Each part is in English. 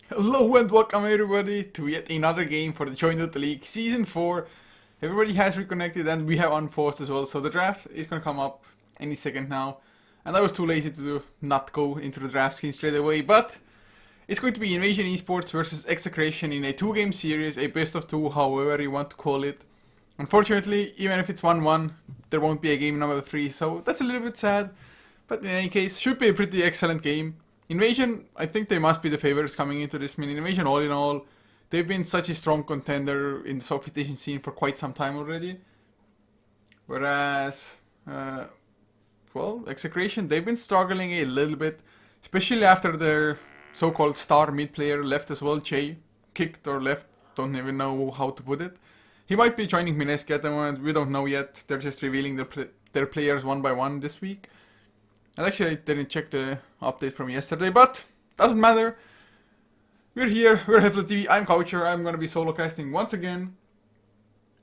Hello and welcome everybody to yet another game for the Join Dota League Season 4. Everybody has reconnected and we have unpaused as well, so the draft is gonna come up any second now. And I was too lazy to not go into the draft screen straight away, but it's going to be Invasion Esports versus Execration in a 2-game series, a best of 2, however you want to call it. Unfortunately, even if it's 1-1, there won't be a game number 3, so that's a little bit sad. But in any case, should be a pretty excellent game. Invasion, I think they must be the favorites coming into this. I mean, Invasion, all in all, they've been such a strong contender in the Southeast Asian scene for quite some time already. Whereas, Execration, they've been struggling a little bit, especially after their so-called star mid player left as well. Jay kicked or left, don't even know how to put it. He might be joining Mineski at the moment, we don't know yet. They're just revealing their players one by one this week. And actually, I didn't check the update from yesterday, but doesn't matter. We're here, we're HeflaTV, I'm Coucher, I'm gonna be solo casting once again.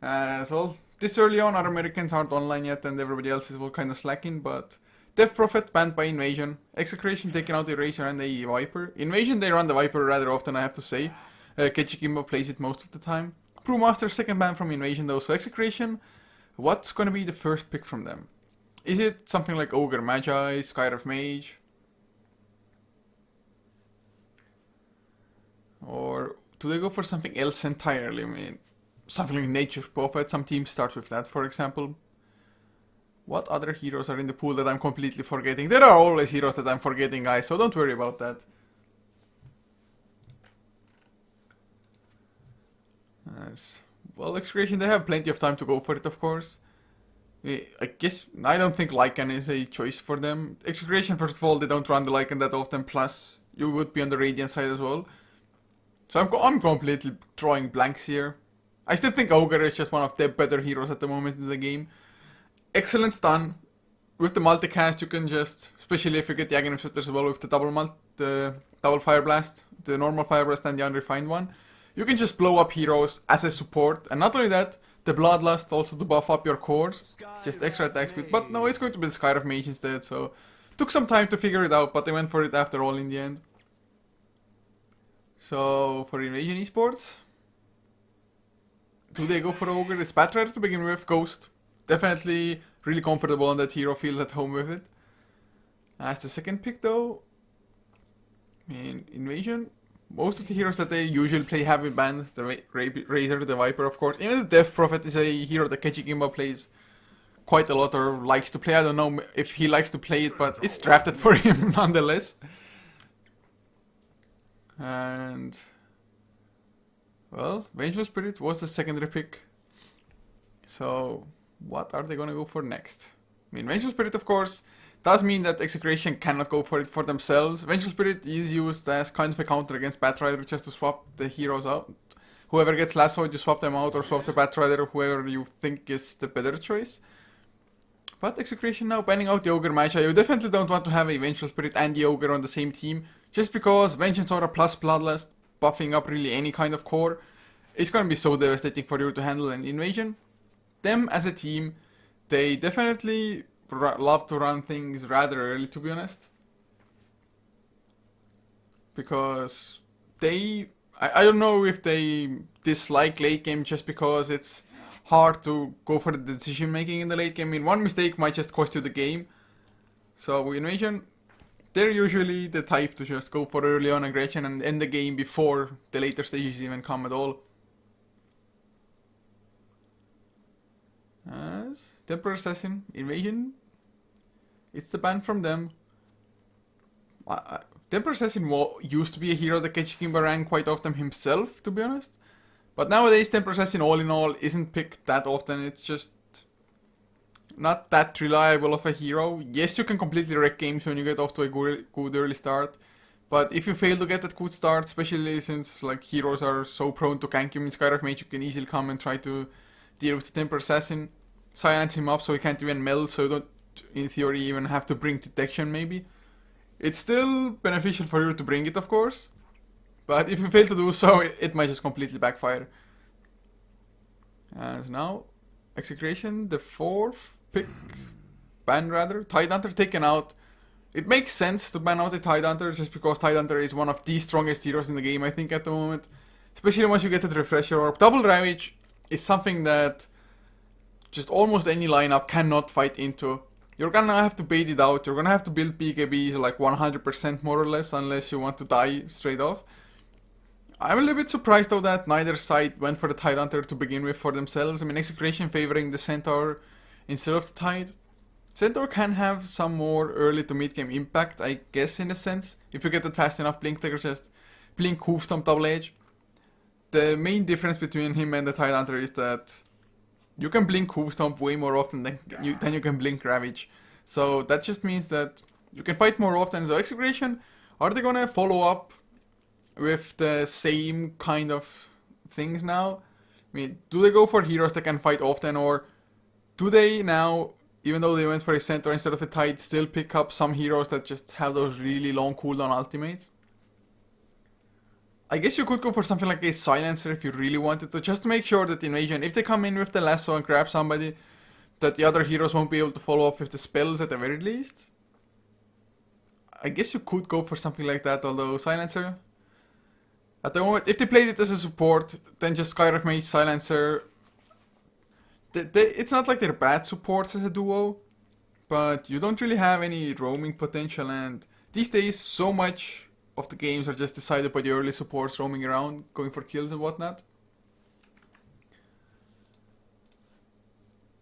As well, this early on, our Americans aren't online yet, and everybody else is well kind of slacking, but Death Prophet banned by Invasion, Execration taking out the Razor and the Viper. Invasion, they run the Viper rather often, I have to say. Kechikimbo plays it most of the time. Brewmaster, second ban from Invasion though, so Execration, what's gonna be the first pick from them? Is it something like Ogre Magi, Skyriff Mage? Or do they go for something else entirely? I mean, something like Nature's Prophet, some teams start with that, for example. What other heroes are in the pool that I'm completely forgetting? There are always heroes that I'm forgetting, guys, so don't worry about that. Well, Execration, they have plenty of time to go for it, of course. I guess I don't think Lycan is a choice for them. Execration, first of all, they don't run the Lycan that often, plus you would be on the Radiant side as well. So I'm completely drawing blanks here. I still think Ogre is just one of the better heroes at the moment in the game. Excellent stun. With the multicast, you can just, especially if you get the Aghanim Scepter as well with the double Fire Blast, the normal Fire Blast and the unrefined one, you can just blow up heroes as a support. And not only that, the Bloodlust also to buff up your cores, just extra attack speed, but no, it's going to be the Skyriff Mage instead, so took some time to figure it out, but they went for it after all in the end. So, for Invasion Esports, do they go for Ogre? It's Batrider to begin with, Ghost, definitely really comfortable on that hero, feels at home with it. As the second pick though, I mean, Invasion, most of the heroes that they usually play have been banned. The Razor, the Viper, of course. Even the Death Prophet is a hero that Kechikimbo plays quite a lot or likes to play. I don't know if he likes to play it, but it's drafted for him nonetheless. And well, Vengeful Spirit was the secondary pick. So what are they gonna go for next? I mean, Vengeful Spirit, of course, does mean that Execration cannot go for it for themselves. Vengeful Spirit is used as kind of a counter against Batrider, just to swap the heroes out. Whoever gets lassoed, you swap them out, or swap the Batrider, whoever you think is the better choice. But Execration now banning out the Ogre Magi. You definitely don't want to have a Vengeful Spirit and the Ogre on the same team, just because Vengeance Aura plus Bloodlust, buffing up really any kind of core, it's gonna be so devastating for you to handle an Invasion. Them as a team, they definitely love to run things rather early, to be honest, because I don't know if they dislike late game just because it's hard to go for the decision making in the late game. I mean, one mistake might just cost you the game. So Invasion, they're usually the type to just go for early on aggression and end the game before the later stages even come at all. As Temper Assassin, Invasion, it's the ban from them. Temper Assassin used to be a hero that Kechikimbo ran quite often himself, to be honest. But nowadays, Temper Assassin, all in all, isn't picked that often. It's just not that reliable of a hero. Yes, you can completely wreck games when you get off to a good early start. But if you fail to get that good start, especially since like heroes are so prone to gank you in Skyriff Mage, you can easily come and try to deal with the Temper Assassin, silence him up so he can't even meld, so you don't, in theory, even have to bring detection maybe. It's still beneficial for you to bring it, of course, but if you fail to do so, it might just completely backfire. And now, Execration, the fourth pick, ban rather, Tidehunter taken out. It makes sense to ban out the Tidehunter just because Tidehunter is one of the strongest heroes in the game, I think, at the moment. Especially once you get that Refresher Orb. Double Ravage is something that just almost any lineup cannot fight into. You're gonna have to bait it out. You're gonna have to build BKBs like 100% more or less, unless you want to die straight off. I'm a little bit surprised though that neither side went for the Tidehunter to begin with for themselves. I mean, Execration favoring the Centaur instead of the Tide. Centaur can have some more early to mid game impact, I guess, in a sense. If you get that fast enough Blink Dagger, just Blink Hoofstomp Double Edge. The main difference between him and the Tidehunter is that you can Blink Hoofstomp way more often than you can Blink Ravage. So that just means that you can fight more often. So Execration, are they gonna follow up with the same kind of things now? I mean, do they go for heroes that can fight often, or do they now, even though they went for a Centaur instead of a Tide, still pick up some heroes that just have those really long cooldown ultimates? I guess you could go for something like a Silencer if you really wanted to, just to make sure that Invasion, if they come in with the lasso and grab somebody, that the other heroes won't be able to follow up with the spells at the very least. I guess you could go for something like that, although Silencer, at the moment, if they played it as a support, then just Skyref Mage, Silencer. It's not like they're bad supports as a duo, but you don't really have any roaming potential, and these days so much of the games are just decided by the early supports roaming around, going for kills and whatnot.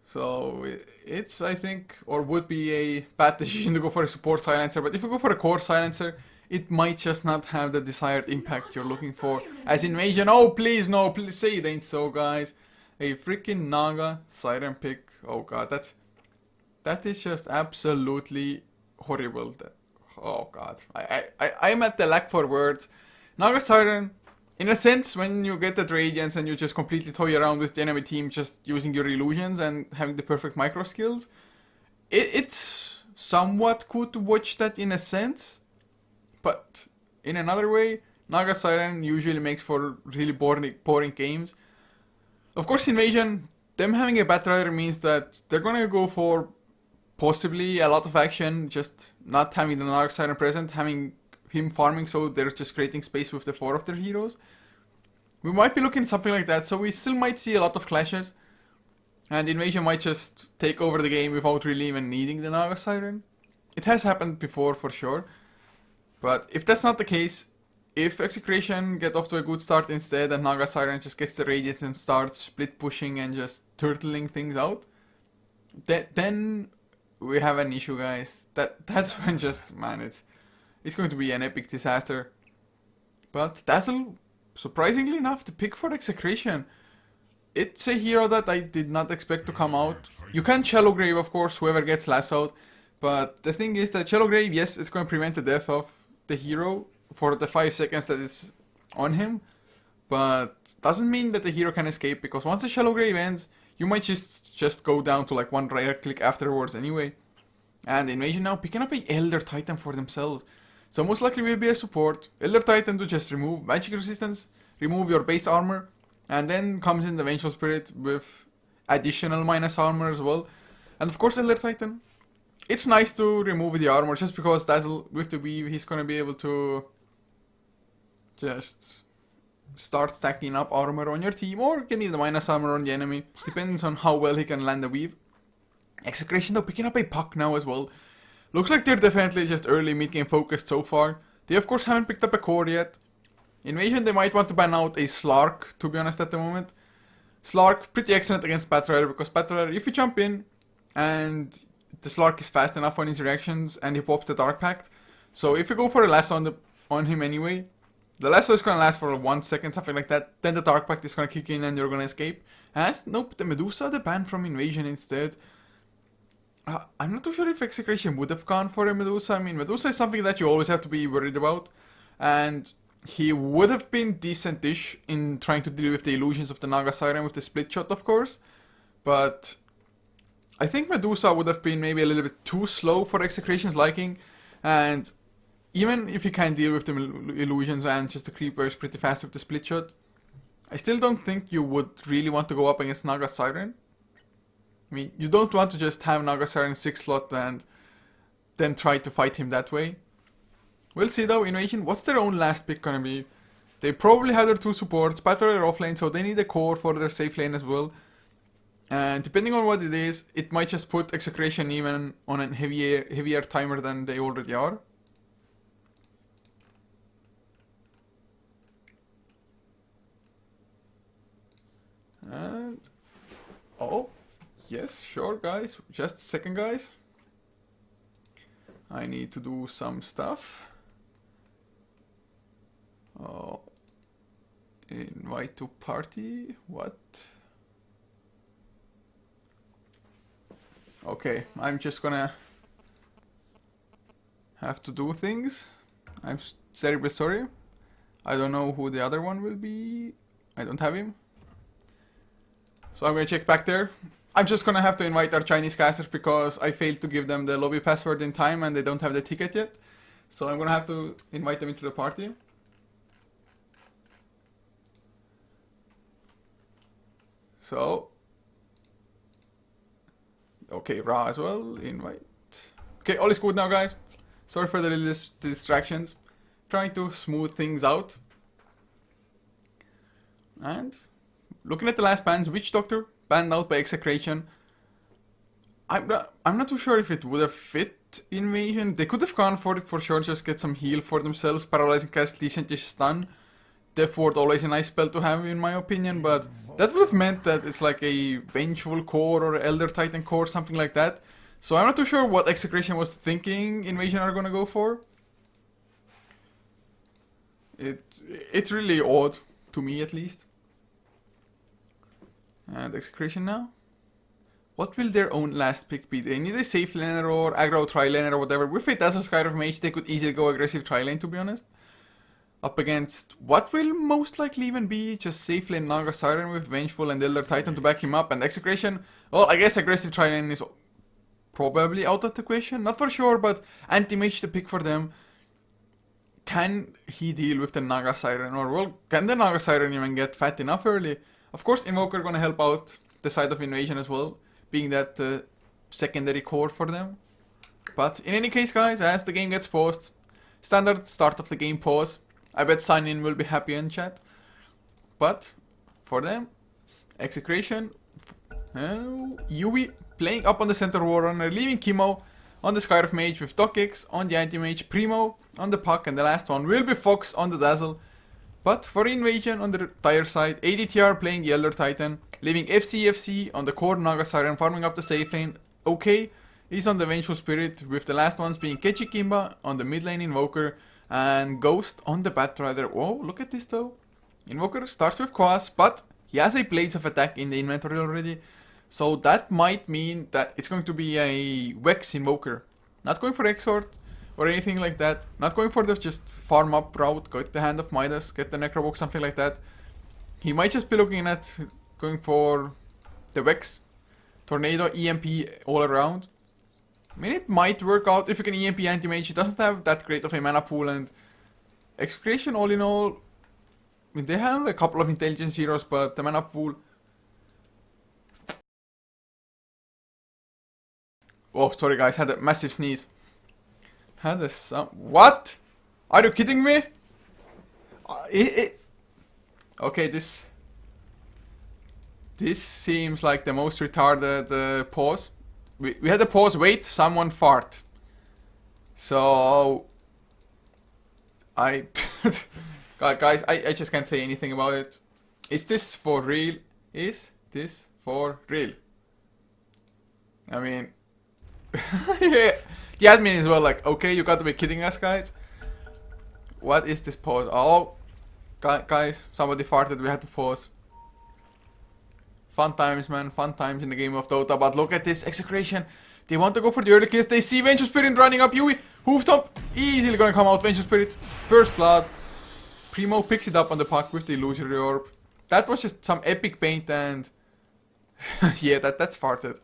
So it's, I think, or would be a bad decision to go for a support Silencer, but if you go for a core Silencer, it might just not have the desired impact you're looking for. As Invasion, oh please no, please say it ain't so, guys. A freaking Naga Siren pick, oh god, that is just absolutely horrible. Oh god, I'm at the lack for words. Naga Siren, in a sense, when you get that Radiance and you just completely toy around with the enemy team just using your illusions and having the perfect micro skills, it's somewhat cool to watch that in a sense. But in another way, Naga Siren usually makes for really boring games. Of course, Invasion, them having a Batrider means that they're gonna go for possibly a lot of action, just not having the Naga Siren present, having him farming, so they're just creating space with the 4 of their heroes. We might be looking at something like that, so we still might see a lot of clashes. And Invasion might just take over the game without really even needing the Naga Siren. It has happened before for sure. But if that's not the case, if Execration get off to a good start instead and Naga Siren just gets the Radiance and starts split pushing and just turtling things out, then we have an issue, guys. That's when just, man, it's going to be an epic disaster. But Dazzle, surprisingly enough, to pick for Execration. It's a hero that I did not expect to come out. You can Shallow Grave, of course, whoever gets lassoed. But the thing is that Shallow Grave, yes, it's going to prevent the death of the hero for the 5 seconds that it's on him. But doesn't mean that the hero can escape, because once the Shallow Grave ends, you might just go down to like one right click afterwards anyway. And Invasion now picking up a Elder Titan for themselves. So most likely will be a support. Elder Titan to just remove magic resistance, remove your base armor, and then comes in the Vengeful Spirit with additional minus armor as well. And of course Elder Titan, it's nice to remove the armor just because Dazzle, with the weave, he's gonna be able to just start stacking up armor on your team, or getting the minus armor on the enemy. Depends on how well he can land the weave. Execration though picking up a puck now as well. Looks like they're definitely just early mid-game focused so far. They of course haven't picked up a core yet. Invasion, they might want to ban out a Slark, to be honest, at the moment. Slark, pretty excellent against Batrider, because Batrider, if you jump in and the Slark is fast enough on his reactions and he pops the Dark Pact, so if you go for a lasso on him anyway, the lasso is going to last for 1 second, something like that, then the Dark Pact is going to kick in and you're going to escape. As, nope, the Medusa, the ban from Invasion instead. I'm not too sure if Execration would have gone for a Medusa. I mean, Medusa is something that you always have to be worried about, and he would have been decent-ish in trying to deal with the illusions of the Naga Siren with the split shot, of course, but I think Medusa would have been maybe a little bit too slow for Execration's liking, and even if you can deal with the illusions and just the creepers pretty fast with the split shot, I still don't think you would really want to go up against Naga Siren. I mean, you don't want to just have Naga Siren 6 slot and then try to fight him that way. We'll see though. Invasion, what's their own last pick gonna be? They probably have their 2 supports, Patrol are offlane, so they need a core for their safe lane as well. And depending on what it is, it might just put Execration even on a heavier timer than they already are. And oh, yes, sure guys, just a second guys. I need to do some stuff. Oh, invite to party, what? Okay, I'm just gonna have to do things. I'm terribly sorry. I don't know who the other one will be. I don't have him. So I'm gonna check back there. I'm just gonna have to invite our Chinese casters because I failed to give them the lobby password in time and they don't have the ticket yet. So I'm gonna have to invite them into the party. So, okay, Ra as well, invite. Okay, all is good now guys. Sorry for the little distractions. Trying to smooth things out. And looking at the last bans, Witch Doctor banned out by Execration. I'm not too sure if it would have fit Invasion. They could have gone for it for sure, just get some heal for themselves. Paralyzing cast, decent stun. Death Ward always a nice spell to have in my opinion, but that would have meant that it's like a Vengeful Core or Elder Titan Core, something like that. So I'm not too sure what Execration was thinking Invasion are gonna go for. It's really odd, to me at least. And Execration now. What will their own last pick be? They need a safe laner or aggro tri-laner or whatever. With a Dazzle Sky of Mage, they could easily go aggressive tri-lane, to be honest. Up against what will most likely even be just safe lane Naga Siren with Vengeful and Elder Titan to back him up. And Execration, well, I guess aggressive tri-lane is probably out of the question. Not for sure, but anti-mage the pick for them. Can he deal with the Naga Siren? Or, well, can the Naga Siren even get fat enough early? Of course, Invoker gonna help out the side of Invasion as well, being that secondary core for them. But in any case, guys, as the game gets paused, standard start of the game pause. I bet Sign In will be happy in chat. But for them, Execration, Yui playing up on the center Warrunner, leaving Kimo on the Skyriff Mage with Dokix on the Anti-Mage, Primo on the Puck, and the last one will be Fox on the Dazzle. But for Invasion on the tire side, ADTR playing the Elder Titan, leaving FCFC on the core Naga Siren, farming up the safe lane. Okay, he's on the Vengeful Spirit, with the last ones being Kechi Kimba on the mid lane Invoker, and Ghost on the Batrider. Whoa, look at this though. Invoker starts with Quas, but he has a Blades of Attack in the inventory already. So that might mean that it's going to be a Vex Invoker. Not going for Exort or anything like that. Not going for the just farm up route, get the Hand of Midas, get the Necrobox, something like that. He might just be looking at going for the Vex, Tornado, EMP all around. I mean, it might work out if you can EMP Anti-Mage. It doesn't have that great of a mana pool, and Execration, all in all, I mean, they have a couple of intelligence heroes, but the mana pool... Oh, sorry guys, had a massive sneeze. Had a what? Are you kidding me? Okay, this seems like the most retarded pause. We had a pause, wait, someone fart. So... Guys, I just can't say anything about it. Is this for real? Is this for real? I mean... yeah. The admin is well like, okay, you gotta be kidding us, guys. What is this pause? Oh, guys, somebody farted, we had to pause. Fun times, man, fun times in the game of Dota. But look at this, Execration. They want to go for the early kills. They see Vengeful Spirit running up. Yui, Hooftop, easily gonna come out. Vengeful Spirit, first blood. Primo picks it up on the puck with the Illusory Orb. That was just some epic paint and... yeah, that's farted.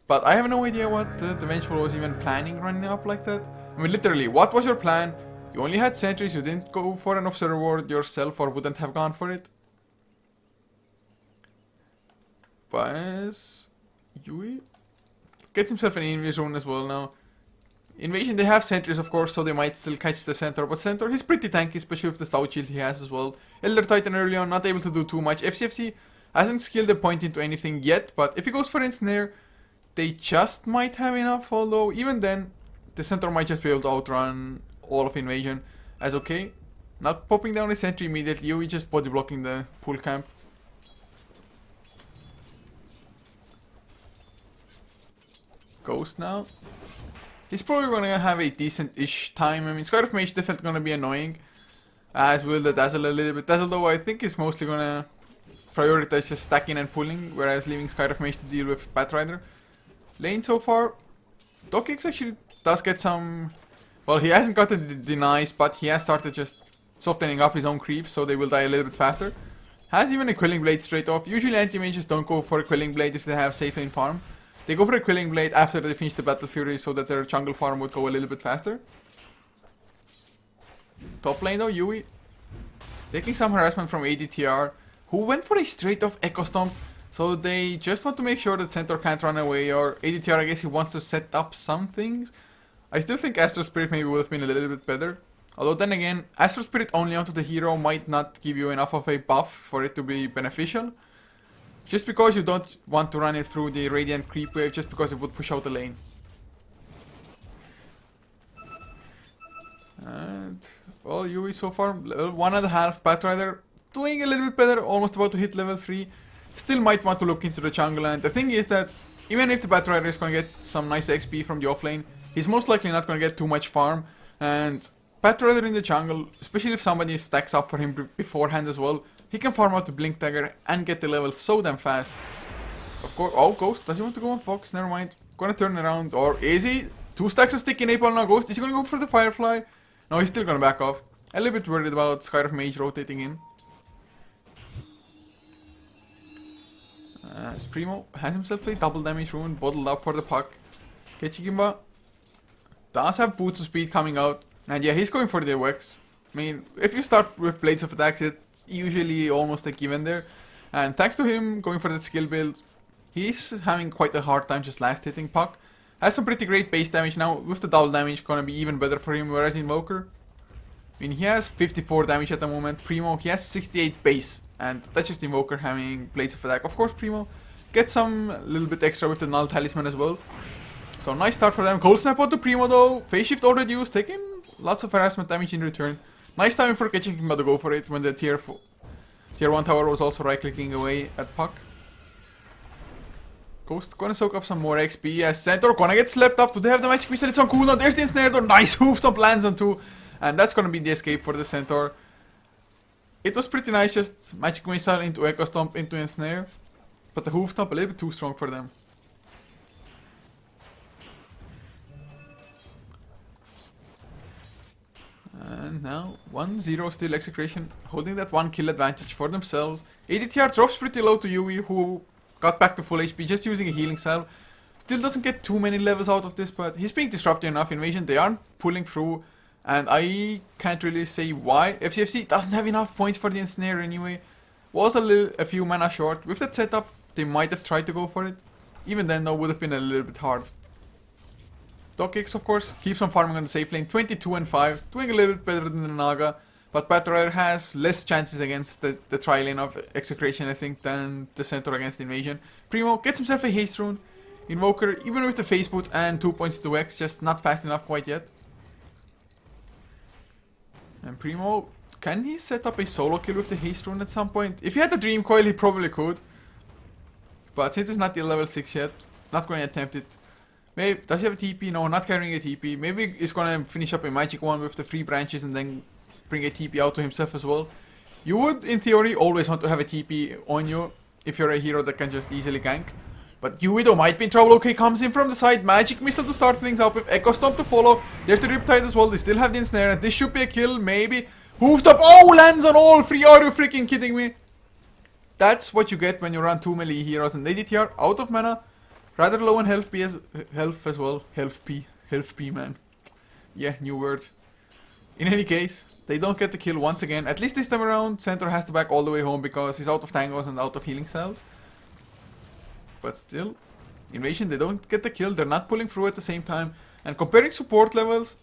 But I have no idea what the Vengeful was even planning running up like that. I mean, literally, what was your plan? You only had sentries, you didn't go for an Observer Ward yourself or wouldn't have gone for it. But Yui gets himself an Invis rune as well now. Invasion, they have sentries, of course, so they might still catch the center. But center, he's pretty tanky, especially with the stout shield he has as well. Elder Titan early on, not able to do too much. FCFC hasn't skilled the point into anything yet, but if he goes for Ensnare, they just might have enough. Although, even then, the center might just be able to outrun all of Invasion. As okay, not popping down a sentry immediately, Yui just body blocking the pool camp. Ghost now. He's probably gonna have a decent-ish time. I mean, Scar of Mage definitely gonna be annoying, as will the Dazzle a little bit. Dazzle, though, I think is mostly gonna prioritize just stacking and pulling, whereas leaving Scar of Mage to deal with Batrider. Lane so far, Dokix actually does get some. Well, he hasn't gotten the denies, but he has started just softening up his own creeps, so they will die a little bit faster. Has even a Quelling Blade straight off. Usually anti-mages don't go for a Quelling Blade if they have safe lane farm. They go for a Quelling Blade after they finish the Battle Fury so that their jungle farm would go a little bit faster. Top lane though, Yui taking some harassment from ADTR, who went for a straight off Echo Stomp. So they just want to make sure that Centaur can't run away, or ADTR, I guess he wants to set up some things. I still think Astro Spirit maybe would have been a little bit better. Although then again, Astro Spirit only onto the hero might not give you enough of a buff for it to be beneficial. Just because you don't want to run it through the Radiant Creep Wave, just because it would push out the lane. And, well, Yui so far, level 1.5, Batrider doing a little bit better, almost about to hit level 3. Still might want to look into the jungle, and the thing is that even if the Batrider is going to get some nice XP from the offlane, he's most likely not going to get too much farm. And Batrider in the jungle, especially if somebody stacks up for him beforehand as well, he can farm out the Blink Dagger and get the level so damn fast. Of course, oh, Ghost, does he want to go on Fox? Never mind. Gonna turn around, or is he? 2 stacks of Sticky Napalm now, Ghost. Is he gonna go for the Firefly? No, he's still gonna back off. A little bit worried about Sky of Mage rotating in. Primo has himself a double damage rune, bottled up for the puck. Kechigimba does have boots of speed coming out, and yeah, he's going for the Wex. I mean, if you start with Blades of Attacks, it's usually almost a given there. And thanks to him going for that skill build, he's having quite a hard time just last hitting puck. Has some pretty great base damage now, with the double damage gonna be even better for him, whereas Invoker, I mean, he has 54 damage at the moment. Primo, he has 68 base, and that's just Invoker having Blades of Attack. Of course, Primo gets some little bit extra with the Null Talisman as well. So nice start for them. Cold Snap onto Primo though, Phase Shift already used, taking lots of harassment damage in return. Nice timing for Kechigimba to go for it when the tier 1 tower was also right clicking away at puck. Ghost gonna soak up some more XP as Centaur gonna get slept up. Do they have the magic missile? It's on cooldown. There's the ensnare door. Nice hoof stomp lands on 2. And that's gonna be the escape for the Centaur. It was pretty nice, just magic missile into Echo Stomp into ensnare. But the hoof stomp a little bit too strong for them. And now 1-0 still Execration, holding that 1 kill advantage for themselves. ADTR drops pretty low to Yui, who got back to full HP just using a healing salve. Still doesn't get too many levels out of this, but he's being disruptive enough. Invasion, they aren't pulling through, and I can't really say why. FCFC doesn't have enough points for the ensnare anyway. Was a few mana short. With that setup, they might have tried to go for it. Even then, though, would have been a little bit hard. Dokix, of course, keeps on farming on the safe lane, 22 and 5, doing a little bit better than the Naga, but Batrider has less chances against the tri-lane of Execration, I think, than the Centaur against Invasion. Primo gets himself a haste rune. Invoker, even with the face boots and 2 points to X, just not fast enough quite yet. And Primo, can he set up a solo kill with the haste rune at some point? If he had the Dream Coil, he probably could. But since it's not the level 6 yet, not going to attempt it. Maybe, does he have a TP? No, not carrying a TP. Maybe he's gonna finish up a magic one with the 3 branches and then bring a TP out to himself as well. You would, in theory, always want to have a TP on you if you're a hero that can just easily gank. But Yuido might be in trouble. Okay, comes in from the side. Magic Missile to start things up with Echo Stomp to follow. There's the Riptide as well. They still have the ensnare, and this should be a kill, maybe. Hoofed up. Oh, lands on all 3. Are you freaking kidding me? That's what you get when you run 2 melee heroes. And ADTR out of mana. Rather low on health as well. Health P, man. Yeah, new word. In any case, they don't get the kill once again. At least this time around, Centaur has to back all the way home because he's out of tangos and out of healing salves. But still, Invasion, they don't get the kill. They're not pulling through at the same time. And comparing support levels,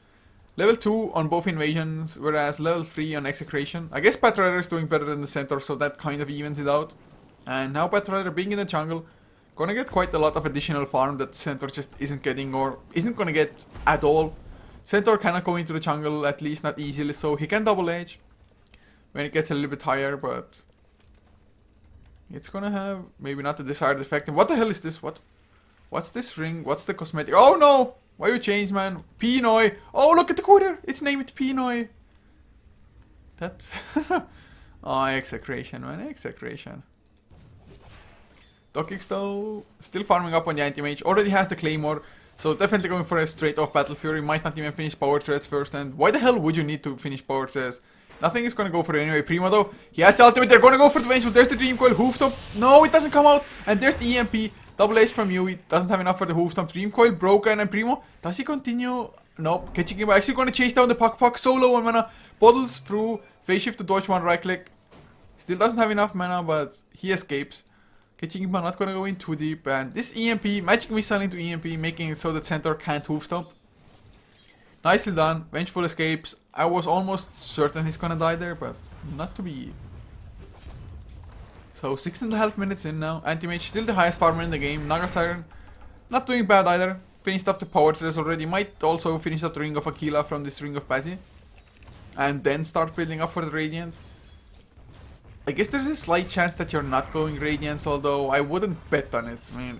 level 2 on both invasions, whereas level 3 on Execration. I guess Batrider is doing better than the center, so that kind of evens it out. And now Batrider being in the jungle, gonna get quite a lot of additional farm that center just isn't getting, or isn't gonna get at all. Centaur cannot go into the jungle, at least not easily, so he can double edge when it gets a little bit higher, but it's gonna have maybe not the desired effect. And what the hell is this? What's this ring? What's the cosmetic? Oh no! Why you change, man? Pinoy! Oh, look at the quarter! It's named Pinoy! That's... oh, Execration, man. Execration. Dokix though, still farming up on the anti-mage. Already has the claymore. So definitely going for a straight off Battle Fury. Might not even finish power threads first. And why the hell would you need to finish power threads? Nothing is gonna go for it anyway. Primo though, he has the ultimate. They're gonna go for the Vengeful. There's the Dream Coil. Hoofstomp. No, it doesn't come out. And there's the EMP. Double H from Yui. Doesn't have enough for the Hoofstomp. Dream Coil broken. And Primo, does he continue? Nope. Ketching actually gonna chase down the Puck. So low on mana. Bottles through. Phase shift to dodge one right click. Still doesn't have enough mana, but he escapes. Ketchingba not gonna go in too deep, and this EMP, Magic Missile into EMP, making it so that Centaur can't Hoofstomp. Nicely done, Vengeful escapes. I was almost certain he's gonna die there, but not to be. So 6.5 minutes in now, Anti-Mage still the highest farmer in the game. Naga Siren not doing bad either, finished up the power threads already, might also finish up the Ring of Aquila from this Ring of Pazzi. And then start building up for the Radiance. I guess there's a slight chance that you're not going Radiance, although I wouldn't bet on it. I mean,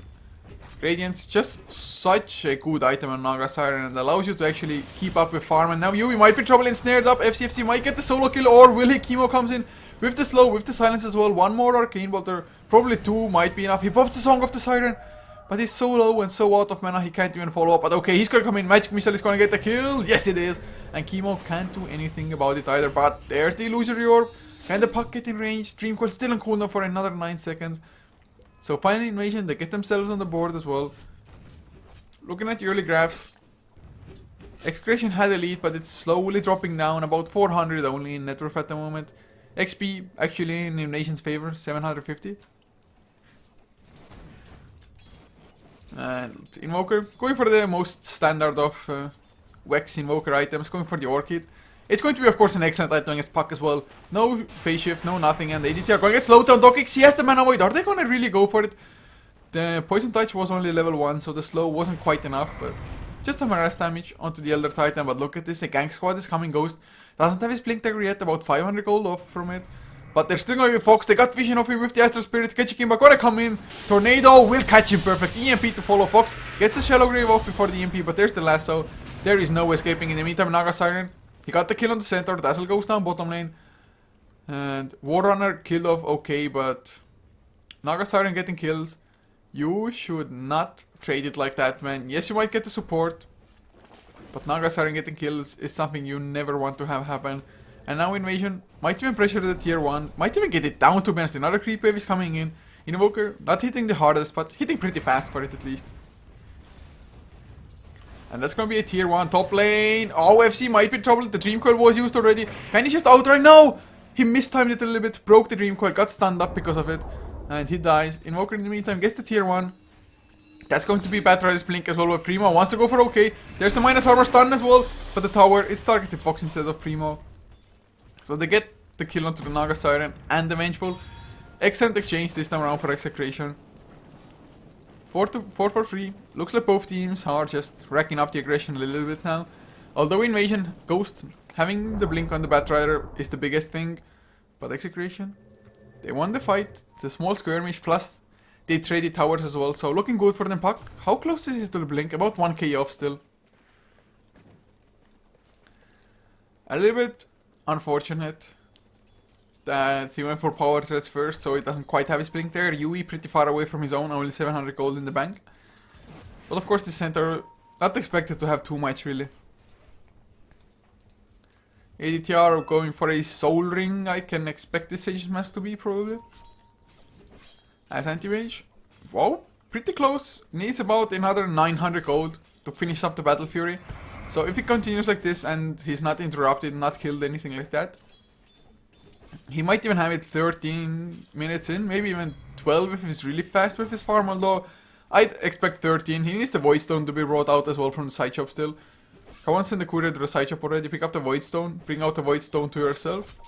Radiance just such a good item on Naga Siren and allows you to actually keep up with farm. And now Yui might be in trouble and snared up. FCFC might get the solo kill, or will he? Chemo comes in with the slow, with the silence as well. One more Arcane Bolter, probably two might be enough. He pops the Song of the Siren, but he's so low and so out of mana he can't even follow up. But okay, he's gonna come in. Magic Missile is gonna get the kill. Yes, it is. And Chemo can't do anything about it either. But there's the Illusory Orb. Can the Puck get in range? Dream Coil still on cooldown for another 9 seconds. So final invasion, they get themselves on the board as well. Looking at the early graphs, Execration had a lead, but it's slowly dropping down. About 400 only in net worth at the moment. XP actually in Nation's favor, 750. And Invoker, going for the most standard of Wex Invoker items, going for the Orchid. It's going to be, of course, an excellent item against Puck as well. No phase shift, no nothing, and ADT are going to get slowed down. Dokix, he has the mana void. Are they going to really go for it? The Poison Touch was only level 1, so the slow wasn't quite enough, but just some harass damage onto the Elder Titan. But look at this, a Gank Squad is coming. Ghost doesn't have his Blink Dagger yet, about 500 gold off from it. But they're still going to get Fox. They got vision of him with the Astral Spirit. Ketchikimba gonna come in. Tornado will catch him perfect. EMP to follow Fox. Gets the Shallow Grave off before the EMP, but there's the lasso. There is no escaping. In the meantime, Naga Siren, he got the kill on the center. Dazzle goes down bottom lane. And Warrunner killed off okay, but Naga Siren getting kills. You should not trade it like that, man. Yes, you might get the support, but Naga Siren getting kills is something you never want to have happen. And now Invasion might even pressure the tier 1. Might even get it down, to be honest. Another creep wave is coming in. Invoker not hitting the hardest, but hitting pretty fast for it at least. And that's gonna be a tier 1 top lane. Oh, FC might be in trouble. The Dream Coil was used already. Can he just outright? No! He mistimed it a little bit. Broke the Dream Coil. Got stunned up because of it. And he dies. Invoker in the meantime gets the tier 1. That's going to be Batrider's Blink as well. But Primo wants to go for okay. There's the minus armor stun as well. But the tower, it's targeted Fox instead of Primo. So they get the kill onto the Naga Siren and the Vengeful. Excellent exchange this time around for Execration. 4 for 3. Looks like both teams are just racking up the aggression a little bit now. Although Invasion, Ghost, having the blink on the Batrider is the biggest thing. But Execration, they won the fight. It's a small skirmish, plus they traded towers as well. So looking good for them. Puck, how close is he to the blink? About 1k off still. A little bit unfortunate that he went for power threads first, so he doesn't quite have his blink there. Yui pretty far away from his own, only 700 gold in the bank. But of course the center not expected to have too much really. ADTR going for a soul ring, I can expect this Sage's Mask to be probably. As anti-mage. Wow, pretty close. Needs about another 900 gold to finish up the Battle Fury. So if he continues like this and he's not interrupted, not killed, anything like that, he might even have it 13 minutes in, maybe even 12 if he's really fast with his farm, although I'd expect 13. He needs the Void Stone to be brought out as well from the side shop still. I want to send the courier to the side shop already. Pick up the Void Stone. Bring out the Void Stone to yourself.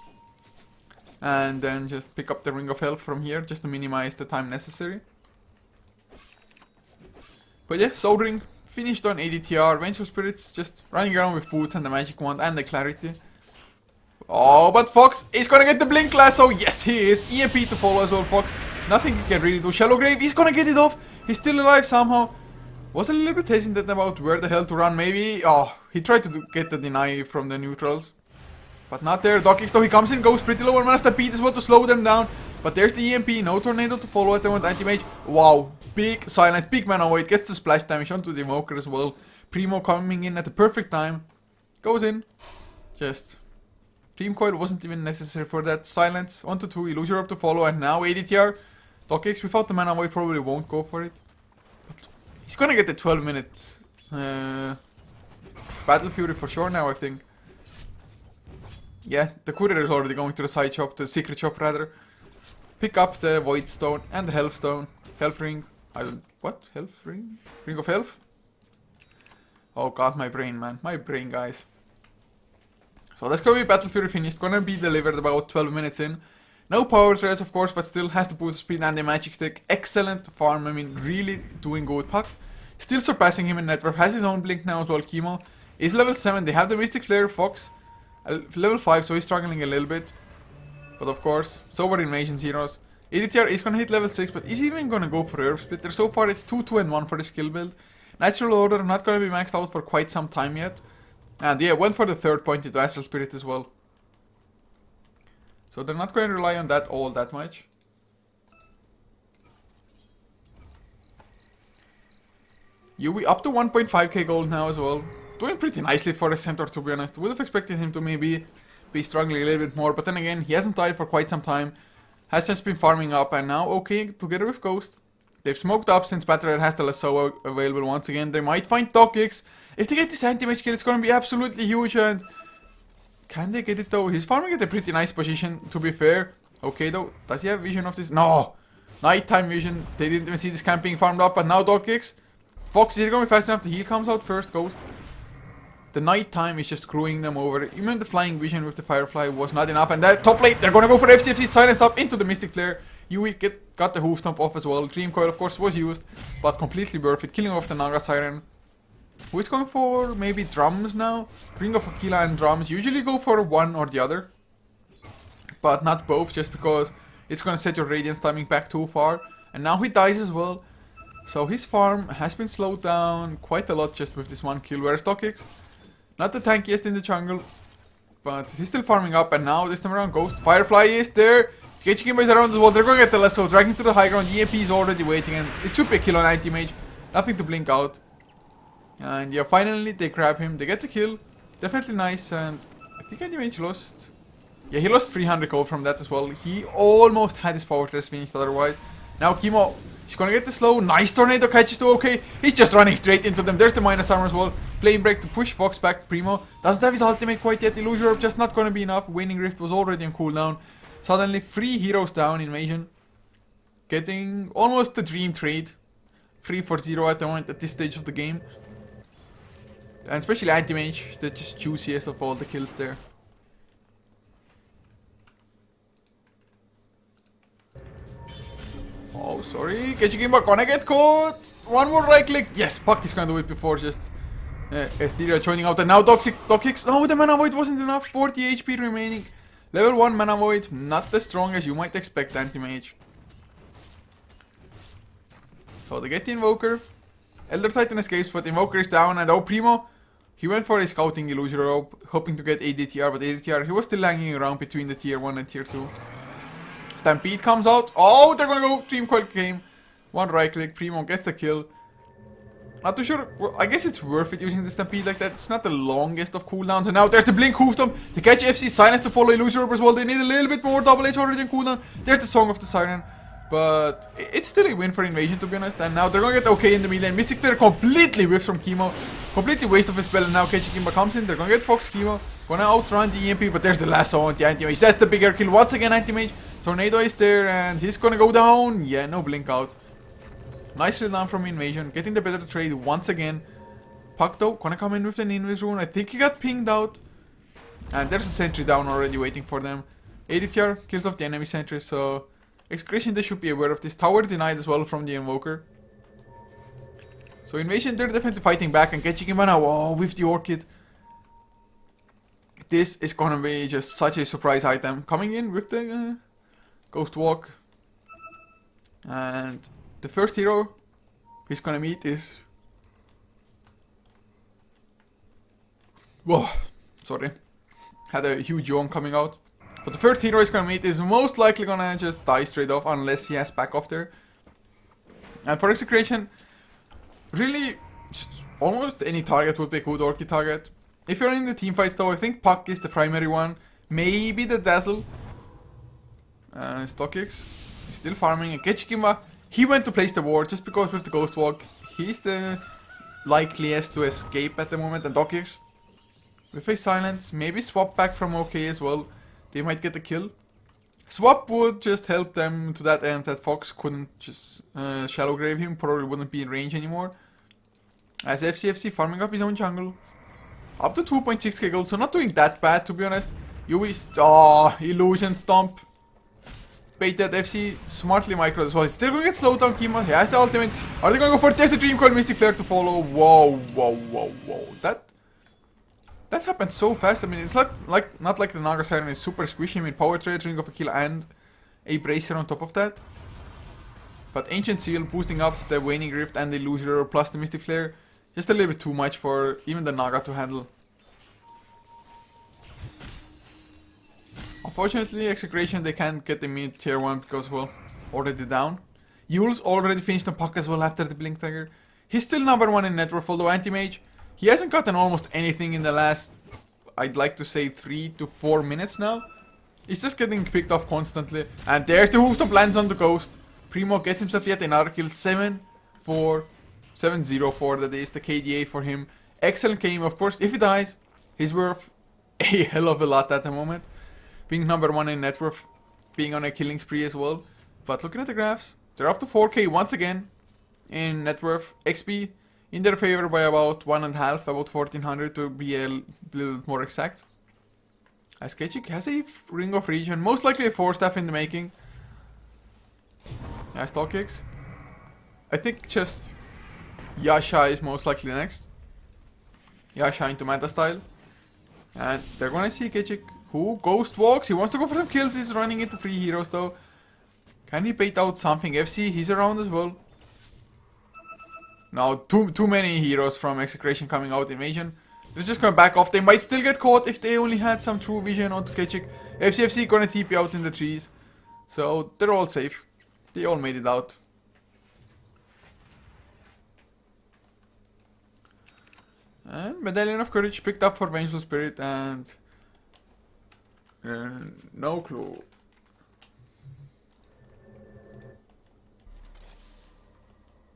And then just pick up the Ring of Health from here just to minimize the time necessary. But yeah, Soul Ring finished on ADTR. Vengeful Spirits just running around with boots and the magic wand and the clarity. Oh, but Fox is gonna get the blink lasso. Yes, he is. EMP to follow as well, Fox. Nothing he can really do. Shallow Grave, he's gonna get it off. He's still alive somehow. Was a little bit hesitant about where the hell to run. Maybe, oh, he tried to get the deny from the neutrals. But not there. Dockix though, he comes in, goes pretty low on mana stampede as well to slow them down. But there's the EMP, no tornado to follow at the moment. Anti-mage, wow, big silence, big mana void, gets the splash damage onto the Invoker as well. Primo coming in at the perfect time, goes in, just Dream Coil wasn't even necessary for that. Silence, 1 to 2, Illusion Orb to follow, and now ADTR. Dockix without the mana void probably won't go for it. But he's gonna get the 12-minute Battle Fury for sure now, I think. Yeah, the courier is already going to the side shop, the secret shop rather. Pick up the Void Stone and the Health Stone. Health Ring. What? Health Ring? Ring of Health? Oh god, my brain, man. My brain, guys. So that's gonna be Battle Fury finished. Gonna be delivered about 12 minutes in. No power threads, of course, but still has the boost speed and the magic stick. Excellent farm. I mean, really doing good. Puck still surpassing him in net worth. Has his own blink now as well. Chemo is level 7. They have the Mystic Flare. Fox level 5, so he's struggling a little bit. But of course, so were Invasion's heroes. ADTR is gonna hit level 6, but is he even gonna go for Herb Splitter? So far it's 2, 2, and 1 for the skill build. Natural Order not gonna be maxed out for quite some time yet. And yeah, went for the third point into Astral Spirit as well. So they're not going to rely on that all that much. Yui up to 1.5k gold now as well. Doing pretty nicely for a centaur, to be honest. Would have expected him to maybe be struggling a little bit more, but then again, he hasn't died for quite some time. Has just been farming up, and now okay, together with Ghost. They've smoked up since Battle has the lasso available once again. They might find Dockix. If they get this anti-mage kill, it's gonna be absolutely huge, and can they get it though? He's farming at a pretty nice position, to be fair. Okay though, does he have vision of this? No! Nighttime vision. They didn't even see this camp being farmed up, but now Dockix. Fox, is it gonna be fast enough? The heal comes out first, Ghost. The nighttime is just screwing them over. Even the flying vision with the Firefly was not enough. And that top lane, they're gonna go for FCFC, silence up into the Mystic Flare. Yui got the hoof stomp off as well. Dream Coil, of course, was used, but completely worth it. Killing off the Naga Siren. Who is going for maybe drums now? Ring of Aquila and drums usually go for one or the other, but not both, just because it's gonna set your Radiance timing back too far. And now he dies as well. So his farm has been slowed down quite a lot just with this one kill. Whereas Dockix, not the tankiest in the jungle, but he's still farming up. And now this time around, Ghost. Firefly is there. Kimba is around as well. They're going to get the lasso, dragging to the high ground. EMP is already waiting, and it should be a kill on anti-mage. Nothing to blink out. And yeah, finally they grab him. They get the kill. Definitely nice. And I think anti-mage lost. Yeah, he lost 300 gold from that as well. He almost had his power test finished otherwise. Now Chemo, he's gonna get the slow. Nice tornado catches to okay. He's just running straight into them. There's the minus armor as well. Flame break to push Fox back. Primo doesn't have his ultimate quite yet. Illusion Orb just not gonna be enough. Waning Rift was already on cooldown. Suddenly 3 heroes down. Invasion getting almost the dream trade. 3 for 0 at the moment at this stage of the game. And especially anti-mage, the just juiciest of all the kills there. Oh, sorry. Kechigimba gonna get caught. One more right click. Yes, Puck is gonna do it before just Ethereal joining out. And now Dockix. No, the mana void wasn't enough. 40 HP remaining. Level 1 mana void. Not as strong as you might expect, anti-mage. So they get the Invoker. Elder Titan escapes, but Invoker is down. And oh, Primo, he went for a scouting Illusion Orb, hoping to get ADTR, but ADTR, he was still hanging around between the tier 1 and tier 2. Stampede comes out. Oh, they're gonna go Dream Coil game. One right click, Primo gets the kill. Not too sure. Well, I guess it's worth it using the Stampede like that. It's not the longest of cooldowns. And now there's the Blink Hoofstomp. They catch FC, silence to follow Illusion Orb as well. They need a little bit more double H already on cooldown. There's the Song of the Siren. But it's still a win for Invasion, to be honest. And now they're gonna get okay in the mid lane. Mystic Flare completely whiffs from Chemo. Completely waste of his spell. And now Kechigimba comes in. They're gonna get Fox Chemo. Gonna outrun the EMP. But there's the lasso on the anti-mage. That's the bigger kill. Once again, anti-mage. Tornado is there. And he's gonna go down. Yeah, no blink out. Nicely done from Invasion, getting the better trade once again. Puck though, gonna come in with an Invis rune. I think he got pinged out. And there's a sentry down already waiting for them. ADTR kills off the enemy sentry, so Execration, they should be aware of this. Tower denied as well from the Invoker. So Invasion, they're definitely fighting back and catching him now. Oh, with the Orchid. This is gonna be just such a surprise item. Coming in with the Ghost Walk. And the first hero he's gonna meet is... Whoa, sorry. Had a huge yawn coming out. But the first hero he's gonna meet is most likely gonna just die straight off unless he has back off there. And for Execration, really, just almost any target would be a good Orchid target. If you're in the team fights though, I think Puck is the primary one. Maybe the Dazzle. StockX is still farming. And Ketchikimba, he went to place the ward just because with the Ghost Walk, he's the likeliest to escape at the moment. And DocX, with a silence, maybe swap back from OK as well. They might get the kill. Swap would just help them to that end that Fox couldn't just shallow grave him, probably wouldn't be in range anymore. As FCFC farming up his own jungle. Up to 2.6k gold, so not doing that bad to be honest. Illusion Stomp. Baited FC, smartly micro as well. He's still gonna get slowed down Kimo, he has the ultimate. Are they gonna go for it? There's the Dream Coil, Mystic Flare to follow. Whoa. That happened so fast. I mean, it's not like the Naga Siren is super squishy. I mean, Power Trade, Ring of a Kill, and a Bracer on top of that. But Ancient Seal boosting up the Waning Rift and the Illusionor plus the Mystic Flare. Just a little bit too much for even the Naga to handle. Unfortunately, Execration, they can't get the mid tier 1 because, well, already down. Yule's already finished on Puck as well after the Blink Dagger. He's still number 1 in net worth, although Anti-Mage, he hasn't gotten almost anything in the last, I'd like to say, 3 to 4 minutes now. He's just getting picked off constantly. And there's the Hoofstomp, lands on the Ghost. Primo gets himself yet another kill. 7-4. 7-0-4, that is the KDA for him. Excellent game, of course. If he dies, he's worth a hell of a lot at the moment. Being number 1 in net worth, being on a killing spree as well. But looking at the graphs, they're up to 4k once again in net worth. XP in their favor by about 1.5, about 1400 to be a little more exact. As Ketchik has a Ring of Region, most likely a 4-staff in the making. As StockX, I think just Yasha is most likely next. Yasha into Manta style. And they're gonna see Ketchik, who Ghost Walks. He wants to go for some kills. He's running into 3 heroes though. Can he bait out something? FC, he's around as well. Now, too many heroes from Execration coming out Invasion. They're just going back off. They might still get caught if they only had some true vision onto Ketchik. FCFC gonna TP out in the trees. So, they're all safe. They all made it out. And Medallion of Courage picked up for Vengeful Spirit and... no clue.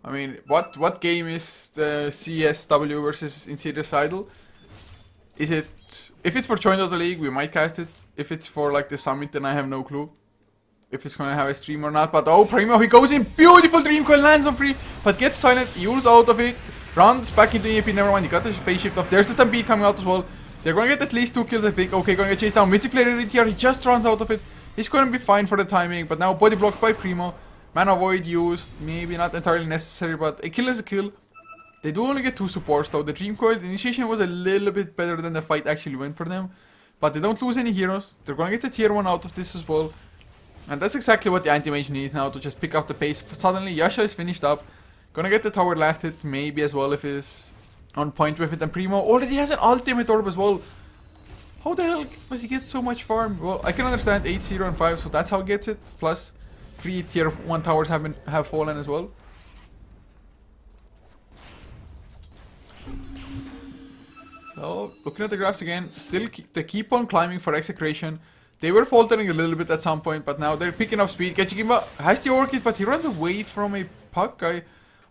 I mean, what game is the CSW versus Insidious Idol? Is it... If it's for Join Dota League, we might cast it. If it's for like the Summit, then I have no clue. If it's gonna have a stream or not. But oh, Primo, he goes in. Beautiful Dream Coil, lands on free. But gets silent, Yules out of it. Runs back into EMP, never mind. He got the phase shift off. There's the Stampede coming out as well. They're gonna get at least 2 kills, I think. Okay, gonna get chased down. Mystic Flare in here. He just runs out of it. He's gonna be fine for the timing. But now body blocked by Primo. Mana Void used, maybe not entirely necessary, but a kill is a kill. They do only get 2 supports though. The Dream Coil, the initiation was a little bit better than the fight actually went for them. But they don't lose any heroes. They're gonna get the tier 1 out of this as well. And that's exactly what the Anti-Mage needs now to just pick up the pace. Suddenly Yasha is finished up. Gonna get the tower last hit maybe as well if he's on point with it. And Primo already has an ultimate orb as well. How the hell does he get so much farm? Well, I can understand 8, 0, and 5, so that's how he gets it. Plus 3 tier 1 towers have fallen as well. So, looking at the graphs again, still they keep on climbing for Execration. They were faltering a little bit at some point, but now they're picking up speed. Ketchikimba has the Orchid, but he runs away from a Puck.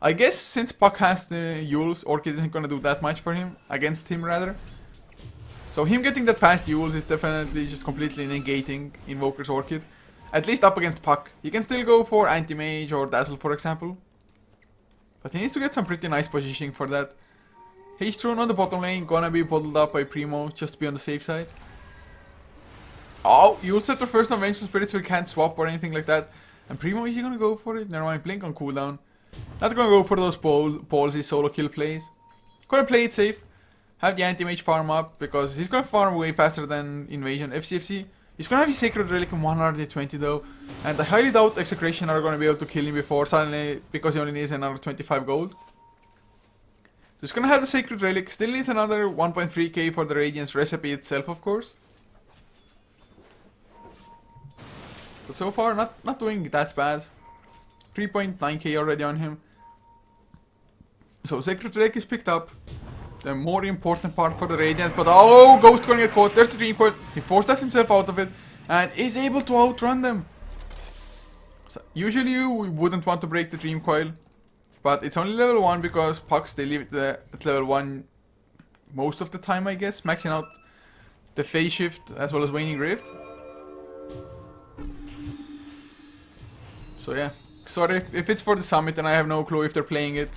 I guess since Puck has the Yules, Orchid isn't gonna do that much for him, against him rather. So him getting that fast Yules is definitely just completely negating Invoker's Orchid. At least up against Puck. He can still go for Anti-Mage or Dazzle, for example. But he needs to get some pretty nice positioning for that. H-Throne on the bottom lane, gonna be bottled up by Primo, just to be on the safe side. Oh, you'll set the first on Vengeful Spirit so he can't swap or anything like that. And Primo, is he gonna go for it? Never mind, Blink on cooldown. Not gonna go for those ballsy solo kill plays. Gonna play it safe. Have the anti-mage farm up, because he's gonna farm way faster than Invasion. FCFC, he's gonna have his Sacred Relic in 120 though. And I highly doubt Execration are gonna be able to kill him before suddenly, because he only needs another 25 gold. So he's gonna have the Sacred Relic, still needs another 1.3k for the Radiance recipe itself, of course. But so far, not doing that bad. 3.9k already on him. So Sacred Relic is picked up. The more important part for the Radiance, but oh, Ghost gonna get caught. There's the Dream Coil. He force-steps himself out of it and is able to outrun them. So usually you wouldn't want to break the Dream Coil, but it's only level 1 because pucks, they leave it at level 1 most of the time, I guess, maxing out the Phase Shift as well as Waning Rift. So yeah, sorry if it's for the Summit and I have no clue if they're playing it,